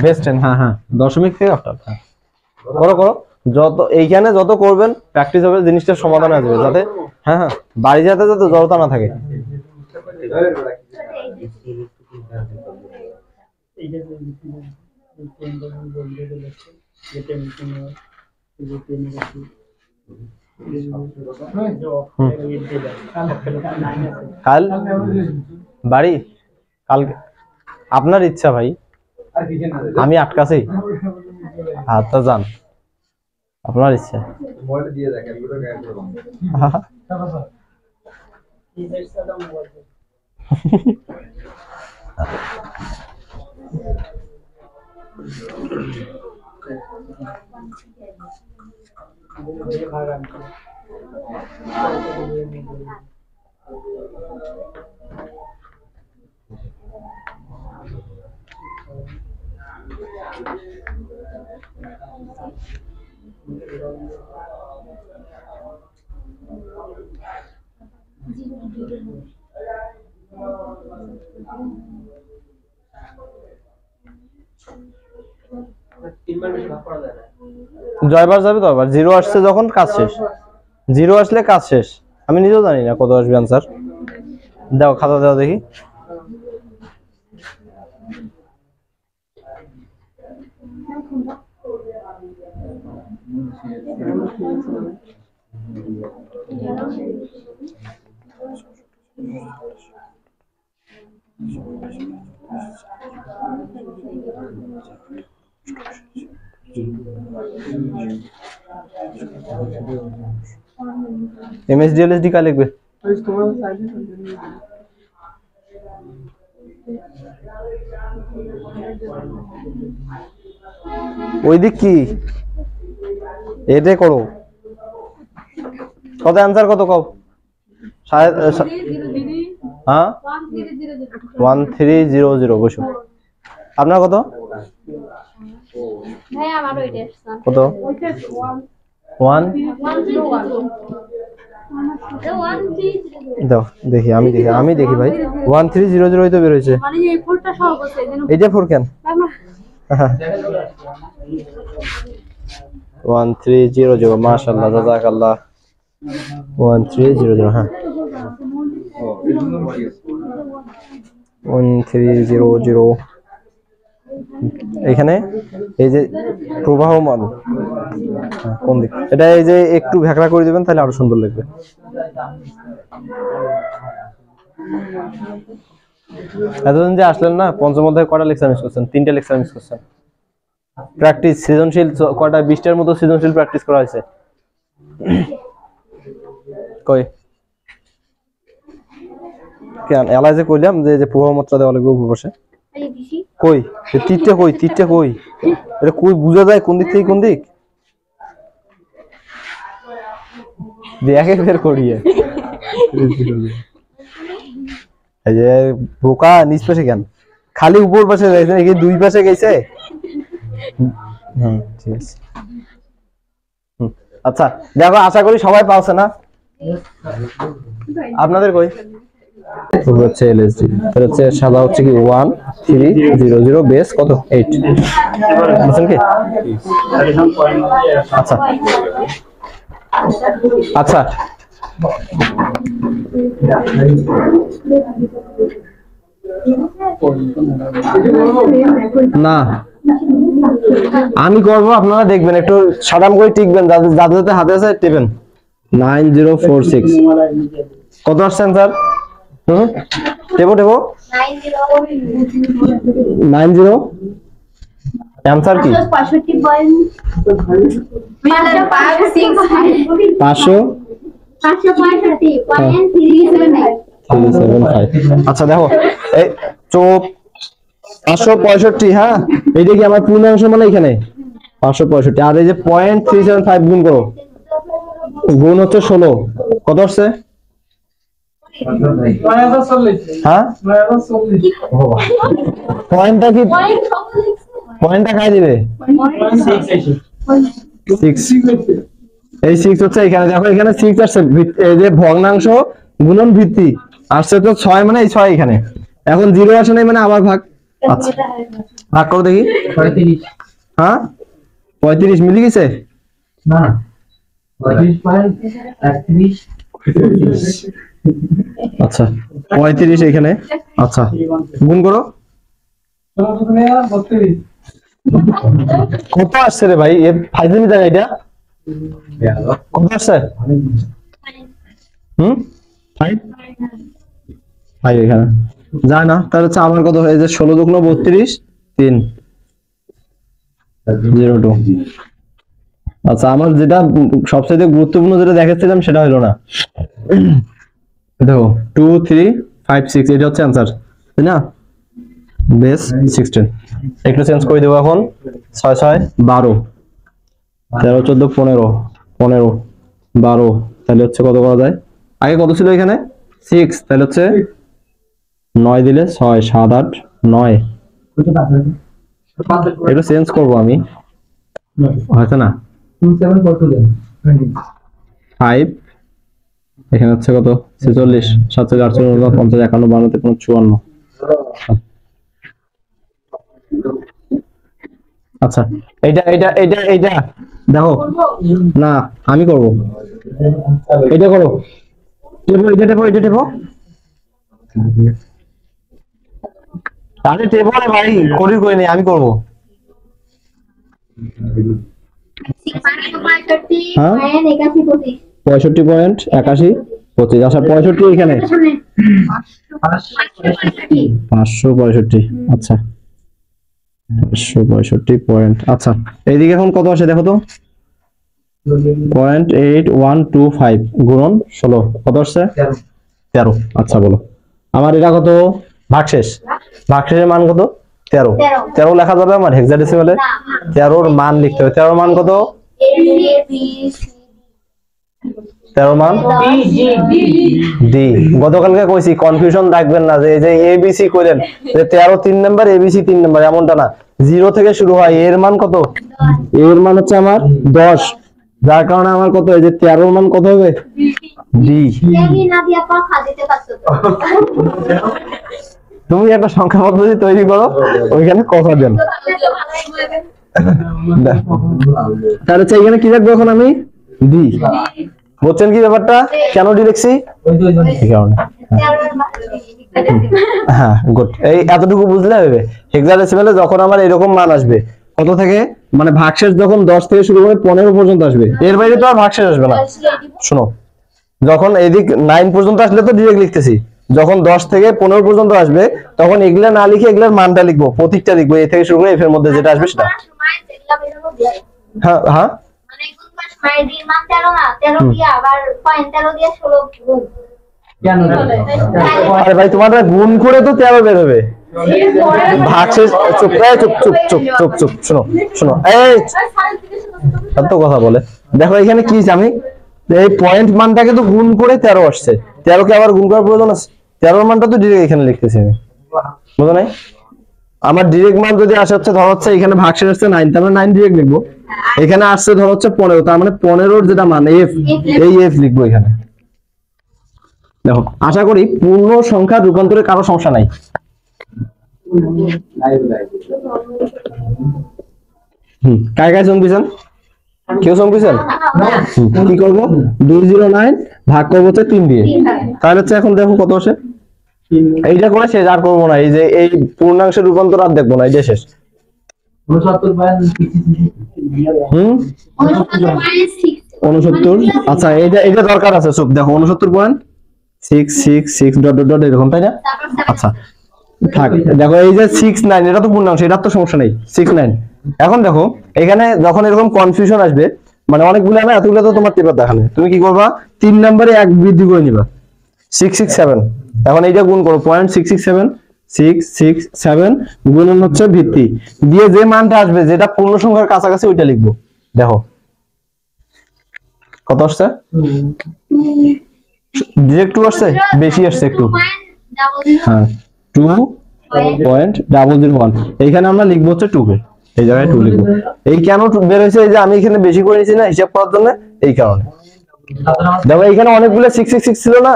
বেস্ট 10, হ্যাঁ হ্যাঁ দশমিক থেকে অক্টাল, হ্যাঁ করো করো, যত এইখানে যত করবেন প্র্যাকটিস হবে, জিনিসটার সমাধান হয়ে যাবে, যাতে হ্যাঁ হ্যাঁ বাড়ি যাতে যাতে জড়তা না থাকে। কাল বাড়ি কালকে আপনার ইচ্ছা ভাই, আমি আটকাছি। আচ্ছা যান, আপনার ইচ্ছা। জয়বার যাবে তো আবার জিরো আসছে যখন কাজ শেষ, জিরো আসলে কাজ শেষ। আমি নিজেও জানি না কত আসবে আনসার। দাও খাতা দাও দেখি। MSDLSD का लिखবে ওই দিক কি এটা করো। কত आंसर কত কও? হ্যাঁ 1300 বসো। আপনার কত? ভাই আমারও এটা আসছে কত? 1 দাও দেখি, আমি দেখি ভাই 1300 তো বের হইছে। মানে এই ফোরটা সহ বলছে এইটা ফোর কেন? 1300 মাশাআল্লাহ জাযাকাল্লাহ 1300 হ্যাঁ 1300 এখানে এই যে প্রবাহমান কোন দিক, এটা এই যে একটু ভেকড়া করে দিবেন তাহলে আরো সুন্দর লাগবে। এতদিন যে আসলেন না, পঞ্চম অধ্যায়ে কয়টা লেকচার মিস করছেন? 3টা লেকচার মিস করছেন। প্র্যাকটিস সৃজনশীল কয়টা 20টার মতো সৃজনশীল প্র্যাকটিস করা হয়েছে কই? কেন এলাইজে কইলাম যে প্রবাহ মাত্রা দেওয়া লাগবে উপর পাশে কই? তীরটা কই? তীরটা কই? এটা কই বোঝা যায় কোন দিক থেকে কোন দিক? দেখে বের করিয়ে এই যে বোকা নিচ পাশে কেন খালি উপর পাশে যাইছে নাকি দুই পাশে গেছে? ঠিক আছে। আচ্ছা দেখো আশা করি সবাই পাওছে না? আপনাদের কই হচ্ছে এলএসডি এর হচ্ছে সাদা হচ্ছে কি 1300 বেস কত 8 বুঝছেন কি? আচ্ছা আচ্ছা না আমি করবো, আপনারা দেখবেন একটু সাদাম করে টিকবেন, যাদের হাতে আছে টিপেন। 9046 কত আসছেন স্যার? টেবো 90 आंसर की 565 আচ্ছা দেখো এই 565 হ্যাঁ এইটা কি আমার পূর্ণাংশ মানে এখানে 565 আর এই যে 0.375 গুণ করো, গুণ হচ্ছে 16 কত আসছে? হ্যাঁ পয়েন্টটা কি পয়েন্টটা খাই দিবে 6 এই 6 হচ্ছে এখানে দেখো এখানে 6 আসছে এই যে ভগ্নাংশ গুণন ভিত্তি আসছে তো 6 মানে এই 6 এখানে এখন 0 আসে নাই মানে আবার ভাগ। আচ্ছা ভাগ করো দেখি 35 হ্যাঁ 35 মিলে গেছে না 35.31 আচ্ছা 35 এখানে আচ্ছা গুণ করো কত আসছে রে ভাই? এ ফাইজলামি জায়গা এটা কত আসছে? ফাইভ ফাইভ এখানে যায় না, তাহলে হচ্ছে আমার কত হয়ে যায়? 16 দুগুণ 32 3 02। আচ্ছা, আমার যেটা সবচেয়ে গুরুত্বপূর্ণ যেটা দেখাচ্ছিলাম সেটা হলো না। দেখো 2 3 5 6 এটা হচ্ছে অ্যান্সার, তাই না? বেস 16 একটু চেঞ্জ করে দেবো এখন। 6 6 12 13 14 15 15 12, তাহলে হচ্ছে কত করা যায়? আগে কত ছিল এখানে? 6, তাহলে হচ্ছে 9 দিলে 6 7 8 9। একটু চেঞ্জ করব আমি, হয়তো না 5 এখানে হচ্ছে কত? 46 47 48 49 51 52 53 54। আচ্ছা, এইটা এইটা এইটা এইটা দেখো না, আমি করব। এটা করো, টেপো এটা, টেপো এটা, টেপো তাহলে টেপো রে ভাই, করি করে নেই, আমি করব। হ্যাঁ 65.81 আচ্ছা 65 এখানে 565। আচ্ছা 565 পয়েন্ট। আচ্ছা এইদিকে এখন কত আসে দেখো তো? 0.8125 গুণন 16 কত আসছে? 13। আচ্ছা বলো আমার এটা কত? ভাগশেষ, ভাগশেষের মান কত? 13। 13 লেখা যাবে আমার হেক্সাডেসিমালে? 13 মান লিখতে হবে। 13 মান কত? 13 মান ডি। গতকালকে কইছি কনফিউশন রাখবেন না যে এই যে এবিসি কইলেন যে 13 3 নাম্বার, এবিসি 3 নাম্বার, এমনটা না। 0 থেকে শুরু হয়। এর মান কত? এর মান হচ্ছে আমার 10, যার কারণে আমার কত? এই যে 13 মান কত হবে? ডি। তুমি একটা সংখ্যা পদ্ধতি তৈরি করো, ওইখানে কথা দেন। তাহলে হচ্ছে এখানে কি রাখবো এখন আমি? ডি। বুঝছেন কি ব্যাপারটা? কেন ডি লিখছি? এই কারণে। হ্যাঁ গুড, এই এতটুকু বুঝলে হবে। হেক্সাডেসিমালে যখন আমার এরকম মান আসবে কত থেকে, মানে ভাগশেষ যখন 10 থেকে শুরু করে 15 পর্যন্ত আসবে, এর বাইরে তো আর ভাগশেষ আসবে না। শোনো, যখন এদিক 9 পর্যন্ত আসলে তো ডিরেক্ট লিখতেছি, যখন 10 থেকে 15 পর্যন্ত আসবে তখন এগুলা না লিখে এগুলার মানটা লিখবো, প্রতীকটা লিখবো, এ থেকে শুরু করে এফ এর মধ্যে যেটা আসবে সেটা। হ্যাঁ হ্যাঁ আরে ভাই তোমাদের গুণ করে তো 13 বের হবে। ভাগশেষ চুপ চুপ চুপ চুপ চুপ চুপ, শোনো শোনো, এই এত কথা বলে। দেখো এখানে কি আমি এই পয়েন্ট মানটাকে তো গুণ করে 13 আসছে, 13 কে আবার গুণ করার প্রয়োজন আছে? 13 মানটা তো ডিরেক্ট এখানে লিখতেছি আমি, বুঝো নাই? আমার ডিরেক্ট মান যদি আসে হচ্ছে ধর হচ্ছে এখানে ভাগশেষ আসছে 9, তার মানে 9 ডিরেক্ট লিখবো। এখানে আসছে ধর হচ্ছে 15, তার মানে 15 এর যেটা মান এফ, এই এফ লিখবো এখানে। দেখো আশা করি পূর্ণ সংখ্যা রূপান্তরে কারো সমস্যা নাই। কায় কায় চমকিছেন? কেউ চমকিছেন? কি করবো? 209 ভাগ করবো হচ্ছে 3 দিয়ে, তাহলে হচ্ছে এখন দেখো কত আসে। এইটা করে শেষ, আর করবো না। এই যে এই পূর্ণাংশের রূপান্তর আর দেখবো না, এই যে শেষ। 69। আচ্ছা এটা এটা দরকার আছে, চুপ দেখো 69.666 ডট ডট ডট এরকম, তাই না? আচ্ছা থাক, দেখো এই যে 69 এটা তো পূর্ণাংশ, এটা তো সমস্যা নেই 69। এখন দেখো এখানে যখন এরকম কনফিউশন আসবে, মানে অনেকগুলো না, এতগুলো তো তোমার টেপার দেখানে, তুমি কি করবা? 3 নম্বরে 1 বৃদ্ধি করে নিবা, 667। এখন এইটা গুণ করো 0.667 667 গুণন হচ্ছে ভিত্তি দিয়ে যে মানটা আসবে, যেটা পূর্ণ সংখ্যার কাছাকাছি, ওইটা লিখবো। দেখো কত আসছে? ডিরেক্ট 2 আসছে, বেশি আসছে একটু। হ্যাঁ 2.001। এইখানে আমরা লিখবো হচ্ছে 2 কে, এই জায়গায় 2 লিখবো। এই কেন বের হয়েছে? এই যে আমি এখানে বেশি করে নিয়েছি না হিসাব করার জন্য, এই কারণে। দেখো এইখানে অনেকগুলো 666 ছিল না,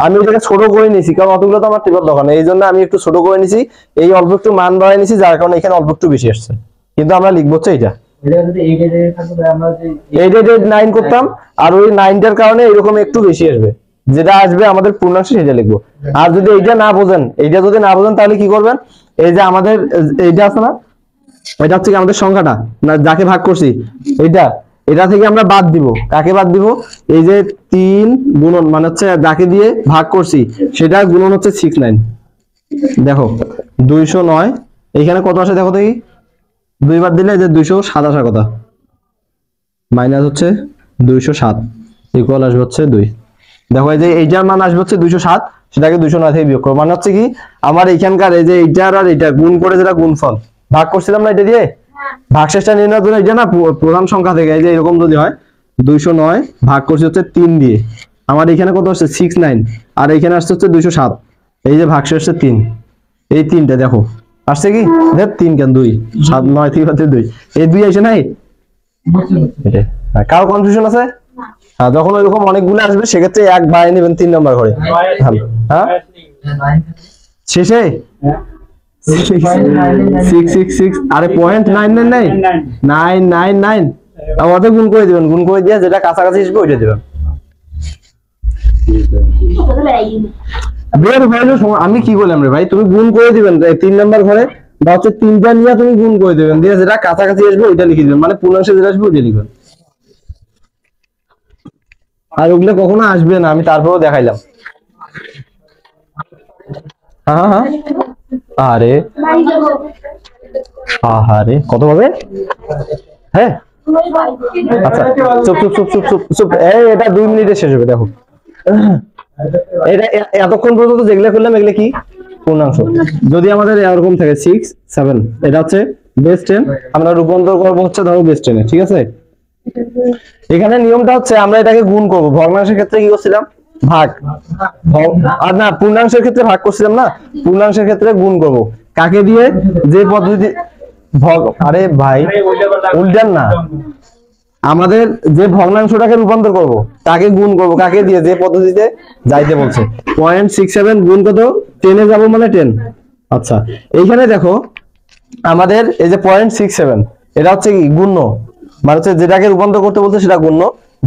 আমি এটাকে ছোট করে নিয়েছি, কারণ অতগুলো তো আমার টিপার দরকার নেই, এই জন্য আমি একটু ছোট করে নিয়েছি। এই অল্প একটু মান বাড়াই নিয়েছি, যার কারণে এখানে অল্প একটু বেশি আসছে, কিন্তু আমরা লিখবো হচ্ছে এইটা। 8 করতাম, আর ওই 9টার কারণে এরকম একটু বেশি আসবে, যেটা আসবে আমাদের পূর্ণাংশে সেটা লিখবো। আর যদি এইটা না বোঝেন, এইটা যদি না বোঝেন তাহলে কি করবেন, এই যে আমাদের এইটা আছে না, এটা হচ্ছে কি আমাদের সংখ্যাটা না যাকে ভাগ করছি, এইটা এটা থেকে আমরা বাদ দিব, কাকে বাদ দিব, এই যে 3 গুণন মানে হচ্ছে যাকে দিয়ে ভাগ করছি সেটা গুণন হচ্ছে 69। দেখো 209 এখানে কত আসে দেখো দেখি, দুইবার দিলে যে 207 আসার কথা, মাইনাস হচ্ছে 207 ইকুয়াল আসবে হচ্ছে 2। দেখো এই যে এইটার মান আসবে হচ্ছে 207, সেটাকে 209 থেকে বিয়োগ করো, মানে হচ্ছে কি আমার এইখানকার এই যে এইটার আর এইটা গুণ করে যেটা গুণফল ভাগ করছিলাম না এটা দিয়ে, ভাগশেষটা নির্ণয়ের জন্য এটা না প্রধান সংখ্যা থেকে এই যে এরকম যদি হয় 209 ভাগ করছি হচ্ছে 3 দিয়ে, আমার এখানে কত আসছে 69 আর এখানে আসছে হচ্ছে 207, এই যে ভাগশেষ হচ্ছে 3, এই 3টা দেখো আসছে কি 3 কেন 2 7 9 3 2 এই 2 আসে নাই, এটা কারো কনফিউশন আছে? হ্যাঁ, যখন এরকম অনেকগুলো আসবে সেক্ষেত্রে এক বাড়িয়ে নেবেন 3 নম্বর ঘরে। হ্যাঁ শেষে 666 আরে 0.999 আমাদের গুণ করে দিবেন, গুণ করে দিয়ে যেটা কাছাকাছি আসবে ওইটা দিবেন। আমি কি বললাম রে ভাই, তুমি গুণ করে দিবেন 3 নম্বর ঘরে বা হচ্ছে 3টা নিয়ে তুমি গুণ করে দিবেন, দিয়ে যেটা কাছাকাছি আসবে ওইটা লিখে দিবেন, মানে পূর্ণাংশে যেটা আসবে ওইটা লিখবেন। আর ওগুলো কখনো আসবে না, আমি তারপরেও দেখাইলাম। হ্যাঁ হ্যাঁ আরে আহারে কত হবে, হ্যাঁ আচ্ছা চুপ চুপ চুপ চুপ চুপ চুপ, এই এটা 2 মিনিটে শেষ হবে। দেখো এটা এতক্ষণ পর্যন্ত যেগুলো করলাম এগুলো কি পূর্ণাংশ, যদি আমাদের এরকম থাকে 6 7 এটা হচ্ছে বেস 10, আমরা রূপান্তর করবো হচ্ছে ধরো বেস 10 এ, ঠিক আছে। এখানে নিয়মটা হচ্ছে আমরা এটাকে গুণ করব, ভগ্নাংশের ক্ষেত্রে কি করছিলাম ভাগ, আর না পূর্ণাংশের ক্ষেত্রে ভাগ করছিলাম না, পূর্ণাংশের ক্ষেত্রে গুণ করব কাকে দিয়ে, যে পদ্ধতি আরে ভাই উল্টান না, আমাদের যে ভগ্নাংশটাকে রূপান্তর করব তাকে গুণ করব কাকে দিয়ে, যে পদ্ধতিতে যাইতে বলছে। 0.67 গুণ কত 10 এ যাব মানে 10। আচ্ছা এইখানে দেখো আমাদের এই যে 0.67 এটা হচ্ছে কি গুণ্য, মানে হচ্ছে যেটাকে রূপান্তর করতে বলছে সেটা গুণ্য,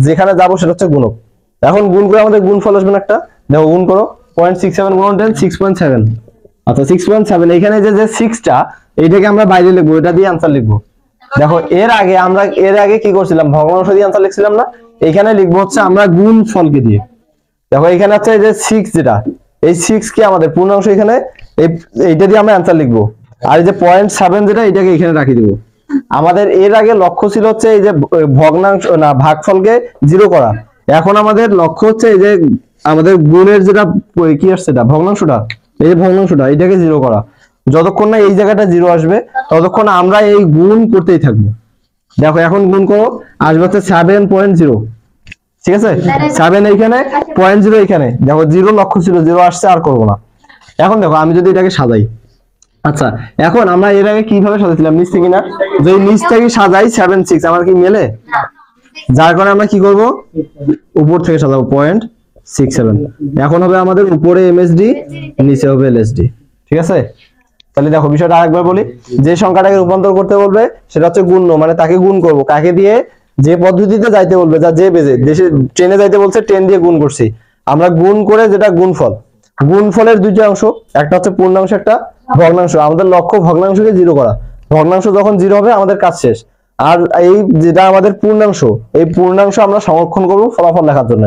যেখানে যাবো সেটা হচ্ছে গুণক। এখন গুণ করে আমাদের গুণফল আসবে না একটা, দেখো গুণ করো 0.67 গুণ 10 6.7। আচ্ছা 6.7 এখানে যে 6টা এইটাকে আমরা বাইরে লিখবো, এটা দিয়ে आंसर লিখবো। দেখো এর আগে কি করছিলাম, ভগ্নাংশ দিয়ে आंसर লিখছিলাম না, এখানে লিখবো হচ্ছে আমরা গুণফলকে দিয়ে। দেখো এখানে হচ্ছে এই যে 6 যেটা, এই 6 কে আমাদের পূর্ণাংশ এখানে এইটা দিয়ে আমরা आंसर লিখবো, আর এই যে 0.7 যেটা এটাকে এখানে রাখি দিব। আমাদের এর আগে লক্ষ্য ছিল হচ্ছে এই যে ভগ্নাংশ না ভাগফলকে 0 করা, এখন আমাদের লক্ষ্য হচ্ছে এই যে আমাদের গুণের যেটা কি আসছে এটা ভগ্নাংশটা, এই যে ভগ্নাংশটা এটাকে 0 করা। যতক্ষণ না এই জায়গাটা 0 আসবে ততক্ষণ আমরা এই গুণ করতেই থাকবো। দেখো এখন গুণ করো আসবে হচ্ছে 7.0, ঠিক আছে 7 এইখানে 0.0 এখানে, দেখো 0 লক্ষ্য ছিল 0 আসছে আর করব না। এখন দেখো আমি যদি এটাকে সাজাই, আচ্ছা এখন আমরা এর আগে কিভাবে সাজাইছিলাম নিচ থেকে না, যদি নিচ থেকে সাজাই 7 6 আমার কি মেলে, যার কারণে আমরা কি করব উপর থেকে সাজাবো 0.67। এখন হবে আমাদের উপরে এমএসডি নিচে হবে এলএসডি, ঠিক আছে। তাহলে দেখো বিষয়টা আরেকবার বলি, যে সংখ্যাটাকে রূপান্তর করতে বলবে সেটা হচ্ছে গুণ্য, মানে তাকে গুণ করব কাকে দিয়ে, যে পদ্ধতিতে যাইতে বলবে, যা যে বেজে দেশে ট্রেনে যাইতে বলছে 10 দিয়ে গুণ করছি, আমরা গুণ করে যেটা গুণফল, গুণফলের দুইটা অংশ, একটা হচ্ছে পূর্ণাংশ একটা ভগ্নাংশ, আমাদের লক্ষ্য ভগ্নাংশকে 0 করা, ভগ্নাংশ যখন 0 হবে আমাদের কাজ শেষ। আর এই যেটা আমাদের পূর্ণাংশ, এই পূর্ণাংশ আমরা সংরক্ষণ করব ফলাফল লেখার জন্য।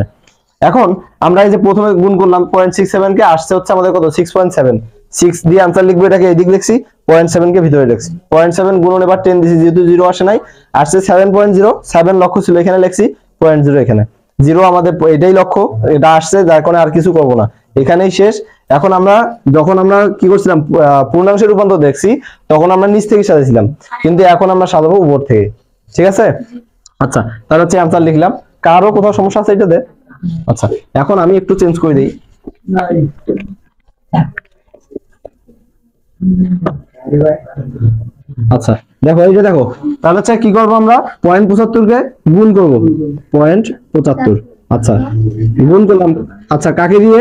এখন আমরা এই যে প্রথমে গুণ করলাম 0.67 কে, আসছে হচ্ছে আমাদের কত 6.7, 6 দিয়ে आंसर লিখবো, এটাকে এদিক লিখছি 0.7 কে ভিতরে লিখছি, 0.7 গুণন এবার 10 দিছি, যেহেতু 0 আসে নাই আসছে 7.0, 7 লক্ষ্য ছিল এখানে লিখছি 0.0, এখানে 0 আমাদের এটাই লক্ষ্য, এটা আসছে যার কারণে আর কিছু করব না, এখানেই শেষ। এখন আমরা যখন আমরা কি করছিলাম পূর্ণাংশের রূপান্তর দেখছি তখন আমরা নিচ থেকে সাজাইছিলাম, কিন্তু এখন আমরা সাজাবো উপর থেকে, ঠিক আছে। আচ্ছা তাহলে হচ্ছে आंसर লিখলাম, কারো কোথাও সমস্যা আছে এটা দে। আচ্ছা এখন আমি একটু চেঞ্জ করে দেই, আচ্ছা দেখো এই যে দেখো তাহলে হচ্ছে কি করব আমরা 0.75 কে গুণ করব 0.75, আচ্ছা গুণ করলাম, আচ্ছা কাকে দিয়ে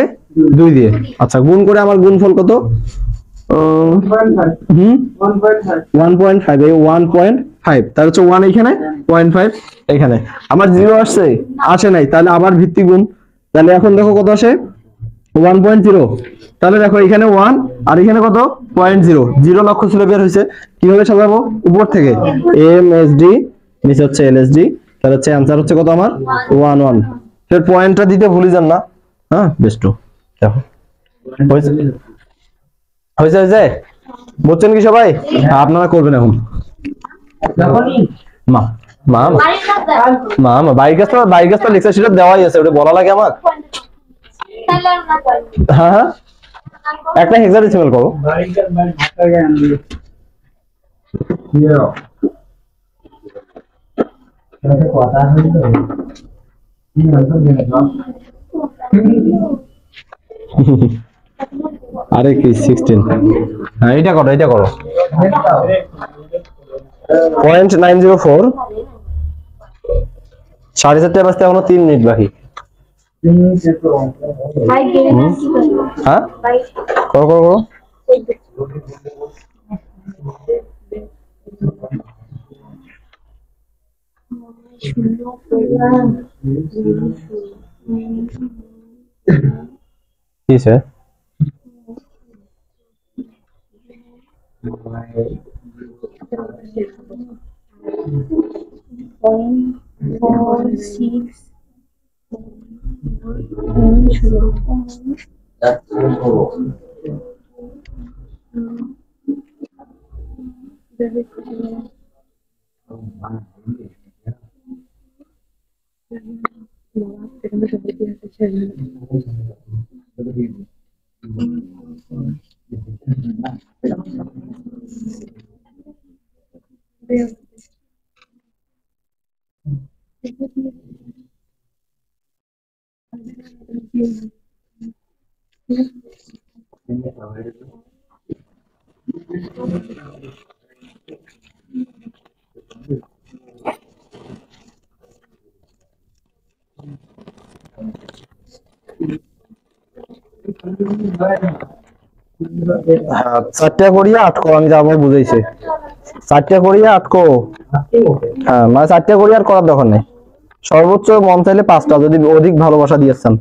2 দিয়ে, আচ্ছা গুণ করে আমার গুণফল কত 1.5, এই 1.5 তাহলে হচ্ছে 1 এখানে 0.5 এখানে, আমার 0 আসছে আসে নাই, তাহলে আবার ভিত্তি গুণ, তাহলে এখন দেখো কত আসে 1.0। তাহলে দেখো এখানে 1 আর এখানে কত 0.0, 0 লক্ষ ছিল বের হয়েছে। কিভাবে সাজাবো? উপর থেকে এমএসডি, নিচে হচ্ছে এলএসডি। তাহলে হচ্ছে অ্যান্সার হচ্ছে কত আমার 1 1। এর পয়েন্টটা দিতে ভুলে যান না। হ্যাঁ বেস্ট। দেখো হয়েছে হয়েছে হয়েছে, বুঝছেন কি সবাই? আপনারা করবেন এখন। মা মা মা মা বাইক গাছটা লেকচার শিটে দেওয়াই আছে, ওটা বলা লাগে আমার? হ্যাঁ হ্যাঁ, একটা হেক্সাডেসিমাল করো। আরে কি 16? হ্যাঁ এটা করো, এটা করো। 0.904, 4:30 বাজতে এখনো 3 মিনিট বাকি। হ্যাঁ করো করো করো। কি স্যার? হ্যাঁ 4টা করিয়া 8 কো, আমি যাবো বুঝাইছে। 4টা করিয়া 8 কো। হ্যাঁ মানে 4টা করিয়া আর করার দরকার নেই। সর্বোচ্চ মন চাইলে 5টা, যদি অধিক ভালোবাসা দিয়েছেন।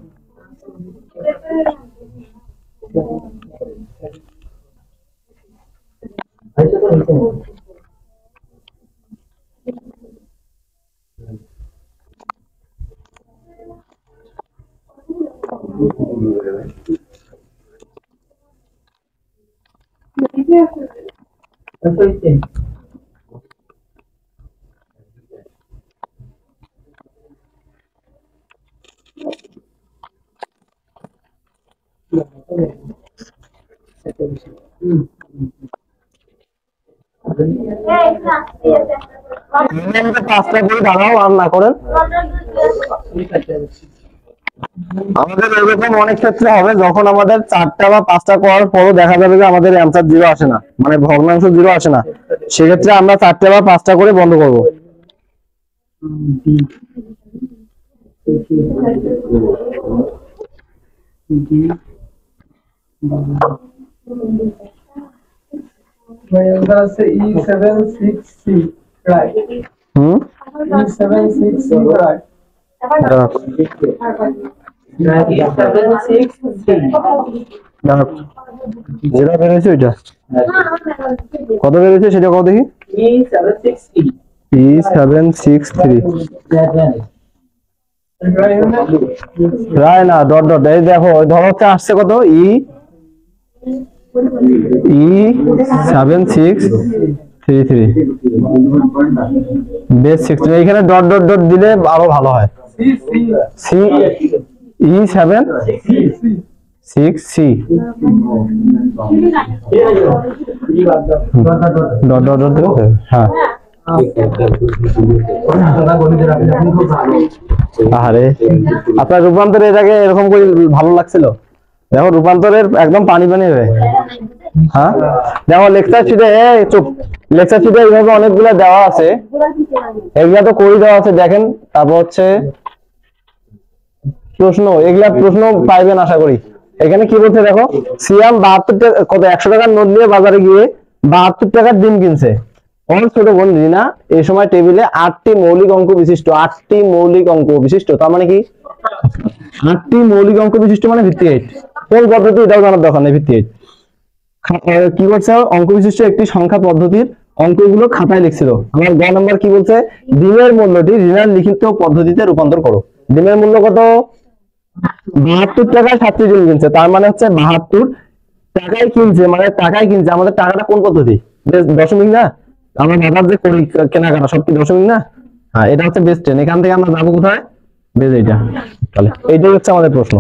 পাঁচটা করে দাঁড়াও আর না করেন। আমাদের এরকম অনেক ক্ষেত্রে হবে যখন আমাদের 4টা বা 5টা করার পরও দেখা যাবে যে আমাদের অ্যান্সার 0 আসে না, মানে ভগ্নাংশ 0 আসে না। সেক্ষেত্রে আমরা 4টা বা 5টা করে বন্ধ করব। E76C, right? E76C, right? যেটা বেরোয়েছে ওইটা কত বেরোয়েছে সেটা কত দেখি। E763 রায় না ডট ডট, এই দেখো ধরো হচ্ছে আসছে কত E7633 বেস 16, এখানে ডট ডট ডট দিলে আরো ভালো হয়। C E766C dot dot dot দিলে হ্যাঁ। আরে আপনার রূপান্তরের এটাকে এরকম করে ভালো লাগছিল? দেখো রূপান্তরের একদম পানি পানি হয়ে। হ্যাঁ দেখো লেকচার শিটে, চুপ, লেকচার শিটে এইভাবে অনেকগুলো দেওয়া আছে, এগুলা তো করে দেওয়া আছে দেখেন। তারপর হচ্ছে প্রশ্ন, এগুলা প্রশ্ন পাইবেন আশা করি। এখানে কি বলছে দেখো, সিয়াম 72 টাকা, কত 100 টাকার নোট নিয়ে বাজারে গিয়ে 72 টাকার ডিম কিনছে। আমার ছোট বোন রিনা এই সময় টেবিলে 8টি মৌলিক অঙ্ক বিশিষ্ট, 8টি মৌলিক অঙ্ক বিশিষ্ট, তার মানে কি 8টি মৌলিক অঙ্ক বিশিষ্ট মানে ভিত্তি 8। কোন পদ্ধতি এটাও জানার দরকার নেই, ভিত্তি 8। কি করছে, অঙ্ক বিশিষ্ট একটি সংখ্যা পদ্ধতির অঙ্কগুলো খাতায় লিখছিল। আমার গ নাম্বার কি বলছে, ডিমের মূল্যটি ঋণার লিখিত পদ্ধতিতে রূপান্তর করো। ডিমের মূল্য কত, 72 টাকায় 7টি ডিম কিনছে, তার মানে হচ্ছে 72 টাকায় কিনছে, মানে টাকায় কিনছে। আমাদের টাকাটা কোন পদ্ধতি, দশমিক না? আমরা বাজার যে করি কেনাকাটা সব কি দশমিক না? হ্যাঁ, এটা হচ্ছে বেস 10। এখান থেকে আমরা যাবো কোথায়, বেস এইটা। তাহলে এইটাই হচ্ছে আমাদের প্রশ্ন।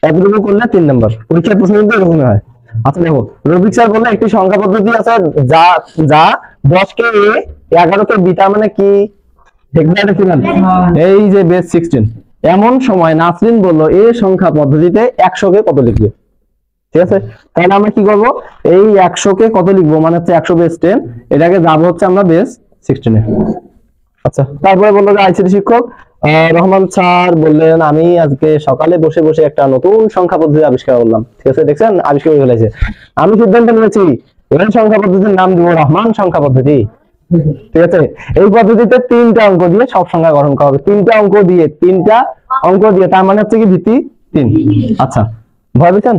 এতটুকু করলে 3 নাম্বার পরীক্ষার প্রশ্ন কিন্তু এরকমই হয়। আচ্ছা দেখো, রবিক স্যার বললে একটি সংখ্যা পদ্ধতি আছে যা যা 10 কে a 11 কে b, তার মানে কি হেক্সাডেসিমাল, এই যে বেস 16। এমন সময় নাসরিন বলল এই সংখ্যা পদ্ধতিতে 100 কে কত লিখবে? ঠিক আছে, তাহলে আমরা কি করব, এই 100 কে কত লিখবো, মানে হচ্ছে 100 বেস 10, এটাকে যাবো হচ্ছে আমরা বেস 16 এ। আচ্ছা, তারপরে বললো যে আইসিটি শিক্ষক রহমান স্যার বললেন আমি আজকে সকালে বসে বসে একটা নতুন সংখ্যা পদ্ধতি আবিষ্কার করলাম। ঠিক আছে, দেখছেন আবিষ্কার করে ফেলেছে। আমি সিদ্ধান্ত নিয়েছি এই সংখ্যা পদ্ধতির নাম দিব রহমান সংখ্যা পদ্ধতি। ঠিক আছে, এই পদ্ধতিতে 3টা অঙ্ক দিয়ে সব সংখ্যা গঠন করা হবে। 3টা অঙ্ক দিয়ে, তার মানে হচ্ছে কি ভিত্তি 3। আচ্ছা, ভয় পেয়েছেন?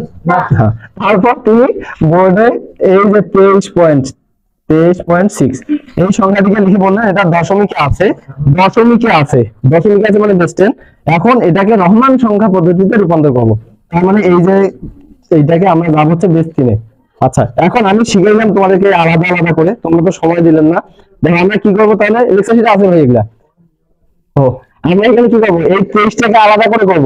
হ্যাঁ। তারপর তুমি বোর্ডে এই যে 23.6 এই সংখ্যাটিকে লিখে বললেন এটা দশমিকে আছে মানে বেস 10। এখন এটাকে রহমান সংখ্যা পদ্ধতিতে রূপান্তর করব, তার মানে এই যে এইটাকে আমরা যাব হচ্ছে বেস 3 এ। আচ্ছা, এখন আমি শিখাইলাম তোমাদেরকে আলাদা আলাদা করে, তোমরা তো সময় দিলেন না। দেখো আমরা কি করবো, তাহলে লেকচার শিটে আছে ভাই এগুলা। ও, আমরা এখানে কি করবো, এই 23টাকে আলাদা করে করব,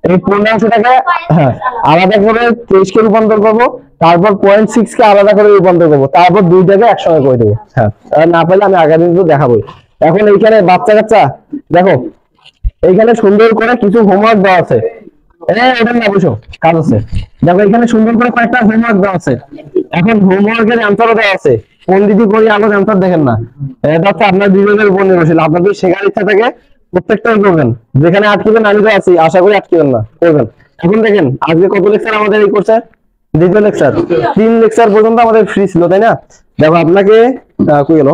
এই 15টাকে হ্যাঁ আলাদা করে 23 কে রূপান্তর করব, তারপর 0.6 কে আলাদা করে রূপান্তর করব, তারপর দুইটাকে একসঙ্গে করে দেবো। হ্যাঁ, না পারলে আমি আগামী দিন তো দেখাবোই। এখন এইখানে বাচ্চা কাচ্চা দেখো, এইখানে সুন্দর করে কিছু হোমওয়ার্ক দেওয়া আছে। এটা না বুঝো কাজ আছে। দেখো এখানে সুন্দর করে কয়েকটা হোমওয়ার্ক দেওয়া আছে। এখন হোমওয়ার্কের অ্যান্সারও দেওয়া আছে। কোন দিদি করি আলোর অ্যান্সার দেখেন না, এটা হচ্ছে আপনার দুজনের উপর নির্ভরশীল। আপনাদের শেখার ইচ্ছা থাকে প্রত্যেকটাই করবেন, যেখানে আটকিবেন আমি তো আছি, আশা করি আটকিবেন না, করবেন। এখন দেখেন আজকে কত লেকচার আমাদের এই কোর্সে, 2 লেকচার, 3 লেকচার পর্যন্ত আমাদের ফ্রি ছিল, তাই না? দেখো আপনাকে কই গেল,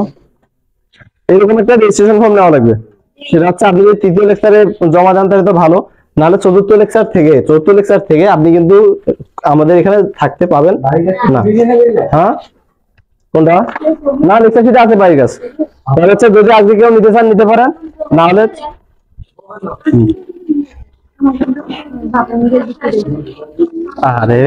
এরকম একটা রেজিস্ট্রেশন ফর্ম নেওয়া লাগবে। সেটা হচ্ছে আপনি যদি 3য় লেকচারে জমা দেন তাহলে তো ভালো, নাহলে 4র্থ লেকচার থেকে আপনি কিন্তু আমাদের এখানে থাকতে পাবেন না। হ্যাঁ, কোনটা না, লেকচার শিটে আছে বাড়ির কাছে। তাহলে হচ্ছে যদি আজকে কেউ নিতে চান নিতে পারেন, না হলে আরে